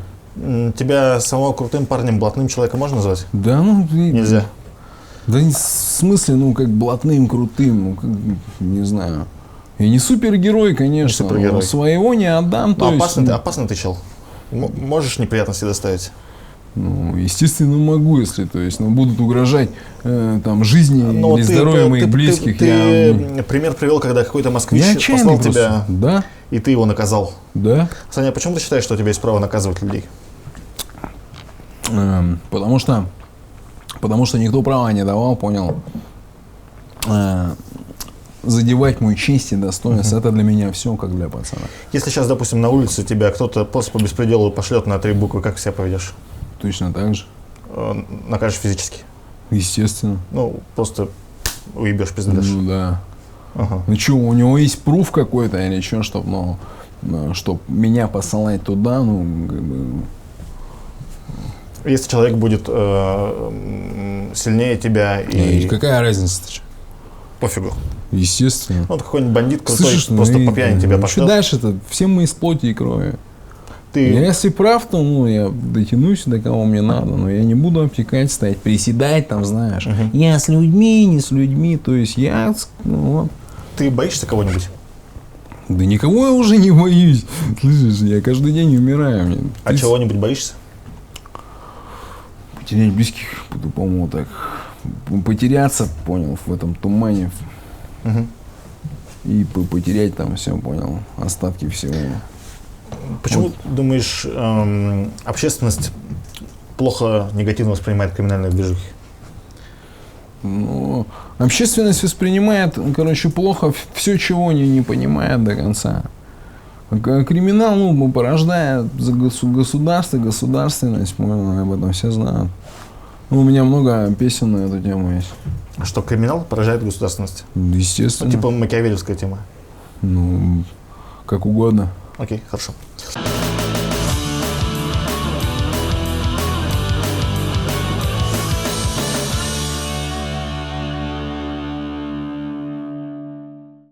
Тебя самого крутым парнем, блатным человеком можно назвать? Да, ну, Нельзя. Да в смысле, ну, как блатным, крутым, ну, как, не знаю. Я не супергерой, конечно, Не супергерой. но своего не отдам, то есть, Опасный ты чел. Можешь неприятности доставить? ну, естественно, могу, если, то есть, ну, будут угрожать там жизни Но или здоровью моих близких. Ты пример привел, когда какой-то москвич я отчаянный послал просто. тебя, Да, и ты его наказал. да. Саня, почему ты считаешь, что у тебя есть право наказывать людей? Потому что никто права не давал, понял, задевать мою честь и достоинство. Это для меня все, как для пацана. Если сейчас, допустим, на улице тебя кто-то просто по беспределу пошлет на 3 буквы, как себя поведешь? Точно так же. Накажешь физически? Естественно. Ну, просто уебешь, пиздашь. Ну да. Ага. Ну что, у него есть пруф какой-то или что, чтобы, чтоб меня посылать туда, ну, как бы... Если человек будет сильнее тебя и Какая разница-то? пофигу. Естественно. Ну, какой-нибудь бандит крутой, Слышишь, просто ну, по пьяни тебя что пошлет. дальше-то? Все мы из плоти и крови. Ты Я если прав, то, ну, я дотянусь до кого мне надо, но я не буду обтекать, стоять, приседать, там, знаешь. Я с людьми, не с людьми, то есть я, ну, вот. Ты боишься кого-нибудь? Да никого я уже не боюсь. Слышишь, я каждый день умираю. Мне А чего-нибудь боишься? потерять близких по-тупому так. Потеряться, понял, в этом тумане. И потерять там все, понял, остатки всего. Почему, думаешь, общественность плохо, негативно воспринимает криминальные движухи? Ну, общественность воспринимает, короче, плохо все, чего не понимает до конца. Криминал, ну, порождает государство, государственность, понял, об этом все знают. Ну, у меня много песен на эту тему есть. А что, криминал поражает государственность? Естественно. Ну, типа макиавелевская тема. Ну, как угодно. Окей, хорошо.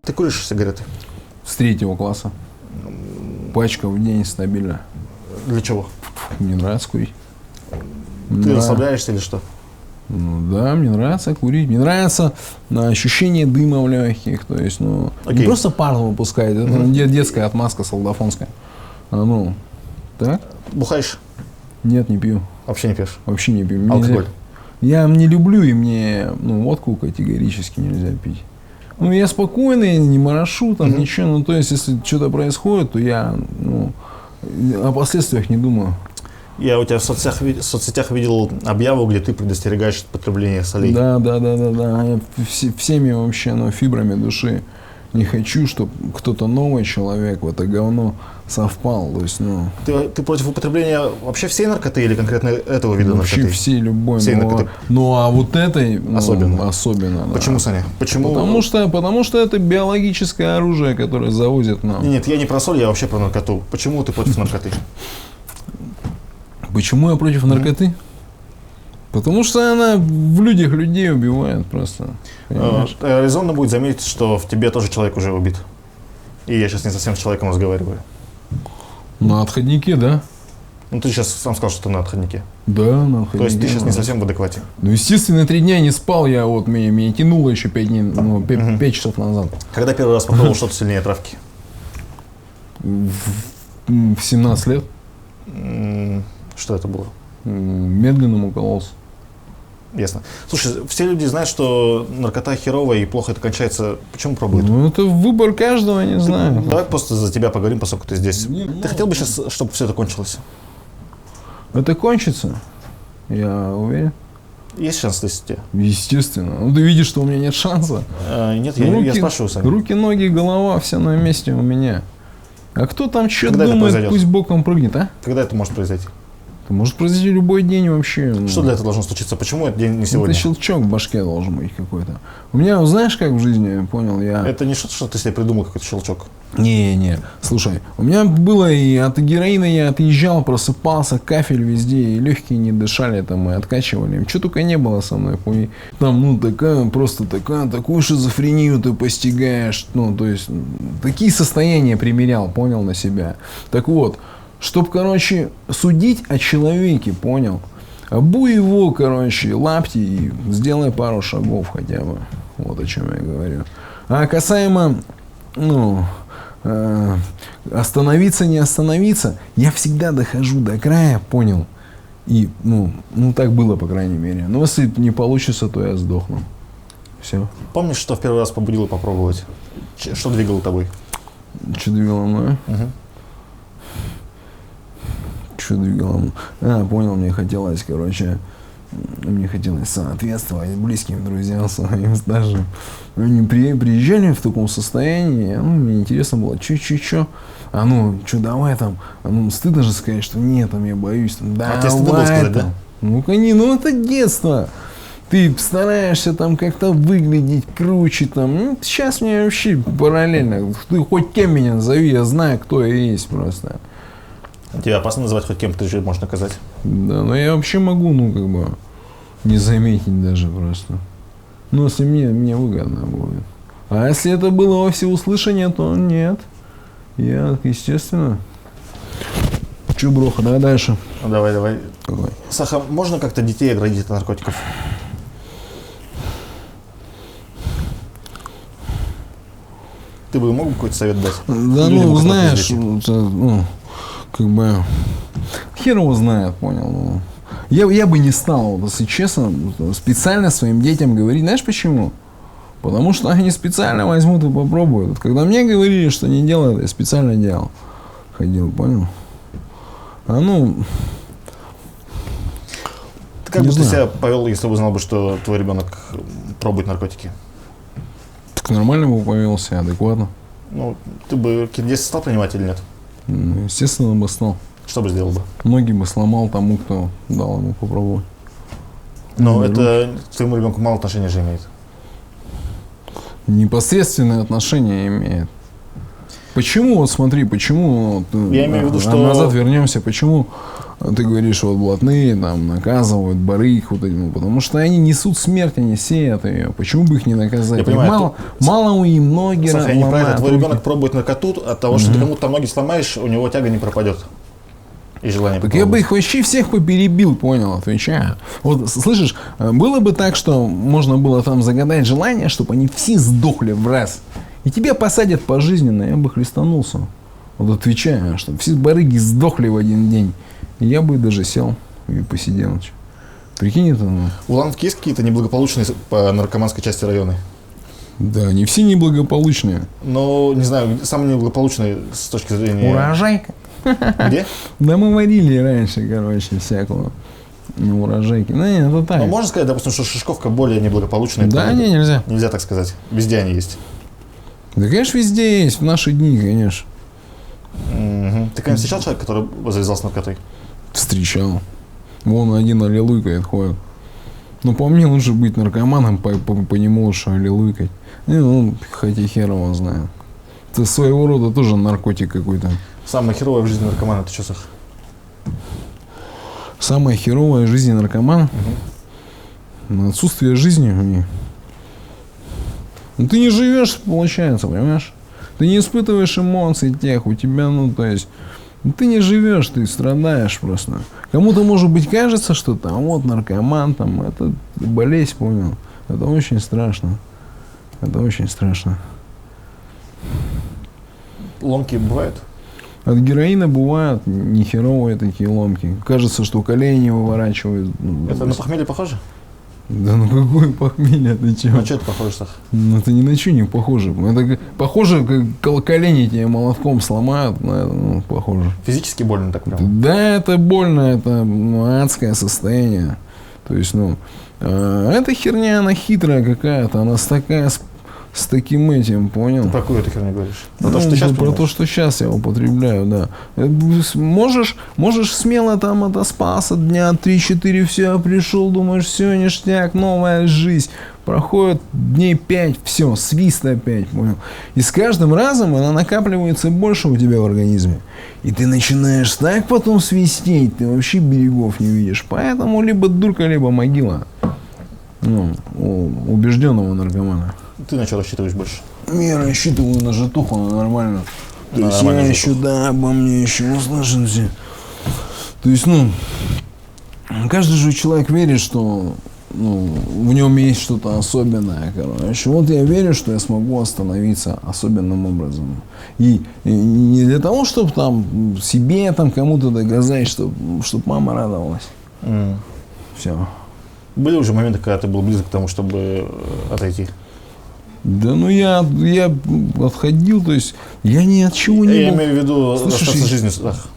Ты куришь сигареты? С 3 класса. Пачка в день стабильно. Для чего? Мне нравится курить. Ты расслабляешься или что? Ну да, мне нравится курить. Мне нравится ощущение дыма в легких. То есть, ну, не Окей. просто пар выпускать, это детская отмазка солдафонская. А, ну, Так? Бухаешь? Нет, не пью. Вообще не пьешь? Вообще не пью. Мне Алкоголь? Я не люблю, и мне водку категорически нельзя пить. Ну, я спокойный, не морошу, там ничего. Ну, то есть, если что-то происходит, то я о последствиях не думаю. Я у тебя в соцсетях видел объяву, где ты предостерегаешь от потребления солей. Да. Я всеми вообще фибрами души не хочу, чтобы кто-то новый человек в это говно совпал. То есть, Ты против употребления вообще всей наркоты или конкретно этого вида вообще наркоты? всей любой. Всей наркоты. Ну, а вот этой особенно. Да. Почему, Саня? Почему? Потому что это биологическое оружие, которое завозят нам. Нет, я не про соль, я вообще про наркоту. Почему ты против наркоты? Почему я против наркоты? Потому что она в людях людей убивает просто. Резонно будет заметить, что в тебе тоже человек уже убит. И я сейчас не совсем с человеком разговариваю. На отходнике, да? Ну, ты сейчас сам сказал, что ты на отходнике. Да, на отходнике. То есть ты сейчас не совсем в адеквате. Ну, естественно, 3 дня не спал я, меня тянуло еще 5 дней, 5 часов назад. Когда первый раз попробовал что-то сильнее травки? В 17 лет. Что это было? Медленно укололся. Ясно. Слушай, все люди знают, что наркота херовая и плохо это кончается. Почему пробуют? Ну, это выбор каждого, не знаю. Давай просто за тебя поговорим, поскольку ты здесь. Ты хотел бы сейчас, чтобы все это кончилось? Это кончится, я уверен. Есть шанс на тебя? Естественно. Ну, ты видишь, что у меня нет шанса. Нет, я спрашиваю, Саня. Руки, ноги, голова, все на месте у меня. А кто там что Когда это думает, произойдет? пусть боком прыгнет, а? Когда это может произойти? Это может произойти любой день вообще. Что для этого должно случиться? Почему этот день не сегодня? Это щелчок в башке должен быть какой-то. У меня, знаешь, как в жизни, понял, я... Это не что-то, что ты себе придумал, какой-то щелчок. Не, слушай, у меня было и от героина я отъезжал, просыпался, кафель везде, и легкие не дышали, там, и откачивали. Что только не было со мной. Там, такую шизофрению ты постигаешь. Ну, то есть, такие состояния примерял, понял, на себя. Так вот, чтоб, судить о человеке, понял, обуй его, лапти и сделай пару шагов хотя бы. Вот о чем я говорю. А касаемо, остановиться, не остановиться, я всегда дохожу до края, понял. И, так было, по крайней мере. Но если не получится, то я сдохну. Все. Помнишь, что в первый раз побудило попробовать? Что двигало тобой? Что двигало мной? Что двигало мной? Понял, мне хотелось соответствовать близким друзьям своим старшим. Они приезжали в таком состоянии, мне интересно было, что, давай там, стыдно же сказать, что нет, я боюсь, А тебе стыдно было сказать, да? Это детство. Ты стараешься там как-то выглядеть круче, там, сейчас мне вообще параллельно, ты хоть кем меня назови, я знаю, кто я есть просто. Тебя опасно называть хоть кем, ты же можешь наказать. Да, но я вообще могу, не заметить даже просто. Если мне выгодно будет. А если это было во всеуслышание, то нет. Я, естественно. Че, Броха, давай дальше. Давай. Давай. Саха, можно как-то детей оградить от наркотиков? Ты бы мог какой-то совет дать? Да, Людям, которые знаешь, дети. хер его знает, понял. Я бы не стал, если честно, специально своим детям говорить. Знаешь почему? Потому что они специально возьмут и попробуют. Вот когда мне говорили, что не делай это, я специально делал. Ходил, понял? Ты как бы ты себя повел, если бы знал бы, что твой ребенок пробует наркотики? Так нормально бы повел себя, адекватно. Ты бы какие-то действия стал принимать или нет? Естественно, бы стал. Что бы сделал бы? Ноги бы сломал тому, кто дал ему попробовать. Но это к твоему ребенку мало отношения же имеет. Непосредственное отношение имеет. Почему, почему, я имею в виду, что... назад вернемся, почему ты говоришь, блатные там наказывают, барыг, потому что они несут смерть, они сеют ее. Почему бы их не наказать? Я понимаю, мало у них ноги. Саша, я не про это. Твой ребенок пробует наркоту, от того, что ты кому-то ноги сломаешь, у него тяга не пропадет. И желание Так я бы их вообще всех перебил, понял, отвечаю. Вот, слышишь, было бы так, что можно было там загадать желание, чтобы они все сдохли в раз. И тебя посадят пожизненно, я бы хлестанулся. Вот отвечаю, что все барыги сдохли в один день. И я бы даже сел и посидел. Прикинь это, ну. У Лановки есть какие-то неблагополучные по наркоманской части районы? Да, не все неблагополучные. Но, не знаю, самые неблагополучные с точки зрения... Урожайка. Где? Да мы варили раньше, короче, всякого. Ну, урожайки. Ну, не, это так. Ну, можно сказать, допустим, что Шишковка более неблагополучная? Да, не, нельзя. Нельзя так сказать. Везде они есть. Да, конечно, везде есть. В наши дни, конечно. Угу. Ты, конечно, встречал человека, который завязал с наркотой? Встречал. Вон один аллилуйкает ходит. Ну, по мне лучше быть наркоманом, по нему лучше аллилуйкать. Ну, хотя хер его знает. Это своего рода тоже наркотик какой-то. Самое херовое в жизни наркомана — это что, Сах? Самая херовая в жизни наркомана? Отсутствие жизни у них. Ну, ты не живешь, получается, понимаешь? Ты не испытываешь эмоций тех, у тебя, ну, то есть, ты не живешь, ты страдаешь просто. Кому-то, может быть, кажется, что там вот наркоман, там, это болезнь, понял? Это очень страшно. Это очень страшно. Ломки бывают? От героина бывают нехеровые такие ломки. Кажется, что колени выворачивают. Это на похмелье похоже? Да ну какое похмелье, ты чё? На что это похоже, Сах? Ну это ни на что не похоже. Это похоже, как колени тебе молотком сломают, но это, ну, похоже. Физически больно так прям? Да, это больно, это адское состояние. То есть, ну, эта херня, она хитрая какая-то, она такая с таким этим, понял? Ты про какую ты херню говоришь? Про Ну, то, что ты сейчас про то, что сейчас я употребляю, да. Можешь смело там отоспаться дня 3-4, все, пришел, думаешь, все, ништяк, новая жизнь. Проходит дней 5, все, свист опять, понял? И с каждым разом она накапливается больше у тебя в организме. И ты начинаешь так потом свистеть, ты вообще берегов не видишь. Поэтому либо дурка, либо могила. Ну, у убежденного наркомана. Ты на что рассчитываешь больше? Я рассчитываю на житуху, на нормальную. То есть нормальную я житуху. еще, да, обо мне еще услышите. То есть, ну, каждый же человек верит, что ну, в нем есть что-то особенное, короче. Вот я верю, что я смогу остановиться особенным образом. И не для того, чтобы там себе, там кому-то доказать, чтобы мама радовалась. Все. Были уже моменты, когда ты был близок к тому, чтобы отойти? Да, ну я отходил, то есть я ни от чего не Я был. имею в виду Слушай, расстаться с жизнью. Ах.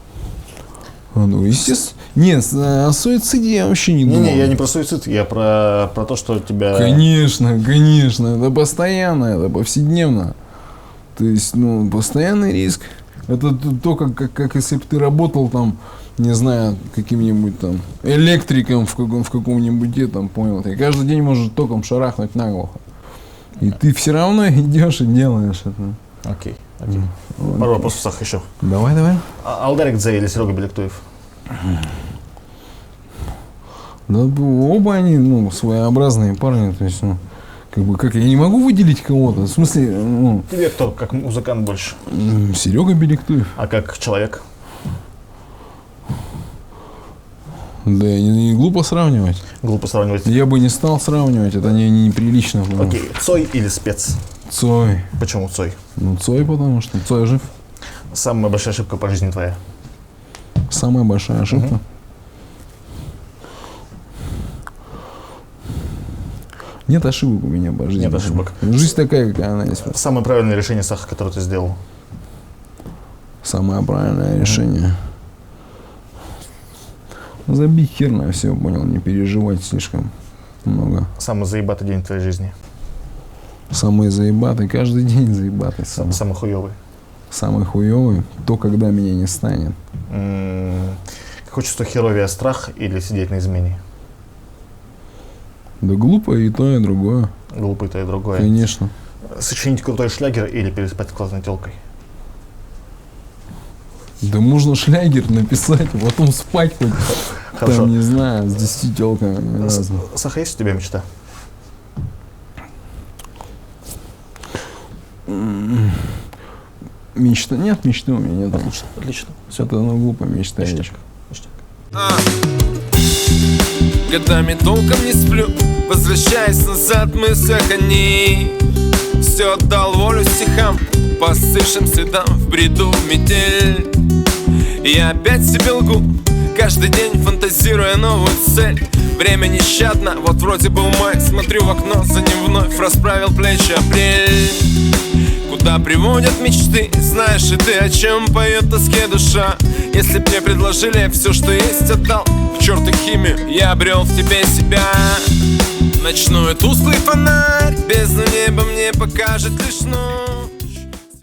Ну, естественно. Нет, о суициде я вообще не думал. Не, я не про суицид, я про то, что тебя... Конечно, это постоянно, это повседневно. То есть, ну, постоянный риск. Это то, как если бы ты работал там, не знаю, каким-нибудь там электриком в каком-нибудь этом, понял? Ты каждый день можешь током шарахнуть наглухо. И ты все равно идешь и делаешь это. Окей. Пару вопросов, Сах, еще. Давай. Алдарик Дзей или Серега Беляктуев? Да, оба они, ну, своеобразные парни, то есть, ну, как я не могу выделить кого-то, в смысле, ну... Тебе кто, как музыкант, больше? Серега Беляктуев. А как человек? Да, не глупо сравнивать. Глупо сравнивать. Я бы не стал сравнивать, это неприлично. Окей, Цой или Спец? Цой. Почему Цой? Ну, Цой, потому что Цой жив. Самая большая ошибка по жизни твоя? Самая большая ошибка. Нет ошибок у меня по жизни. Нет ошибок. Жизнь такая, какая она есть. Самое правильное решение, Саха, которое ты сделал? Самое правильное решение. Забить хер на все, понял, не переживать слишком много. Самый заебатый день в твоей жизни? Самый заебатый, каждый день заебатый. Самый хуёвый? Самый хуёвый, то, когда меня не станет. Какое чувство херовее, страх или сидеть на измене? Да глупо и то, и другое. Глупо и то, и другое. Конечно. Сочинить крутой шлягер или переспать с классной телкой? Да можно шлягер написать, а потом спать хоть, Хорошо. там, не знаю, с 10 телками. Саха, есть у тебя мечта? Мечта? Нет, мечты у меня нет. Отлично. Все это глупо мечтать. Ништяк. Годами толком не сплю, возвращаясь назад в мыслях о ней. Все отдал волю стихам, по остывшим следам в бреду метель. И я опять себе лгу, каждый день фантазируя новую цель. Время нещадно, вот вроде был май, смотрю в окно, за ним вновь расправил плечи апрель. Куда приводят мечты, знаешь и ты, о чем поет тоске душа. Если б мне предложили все, что есть, отдал к черту химию, я обрел в тебе себя. Ночной тусклый фонарь, бездну неба мне покажет лишь ночь.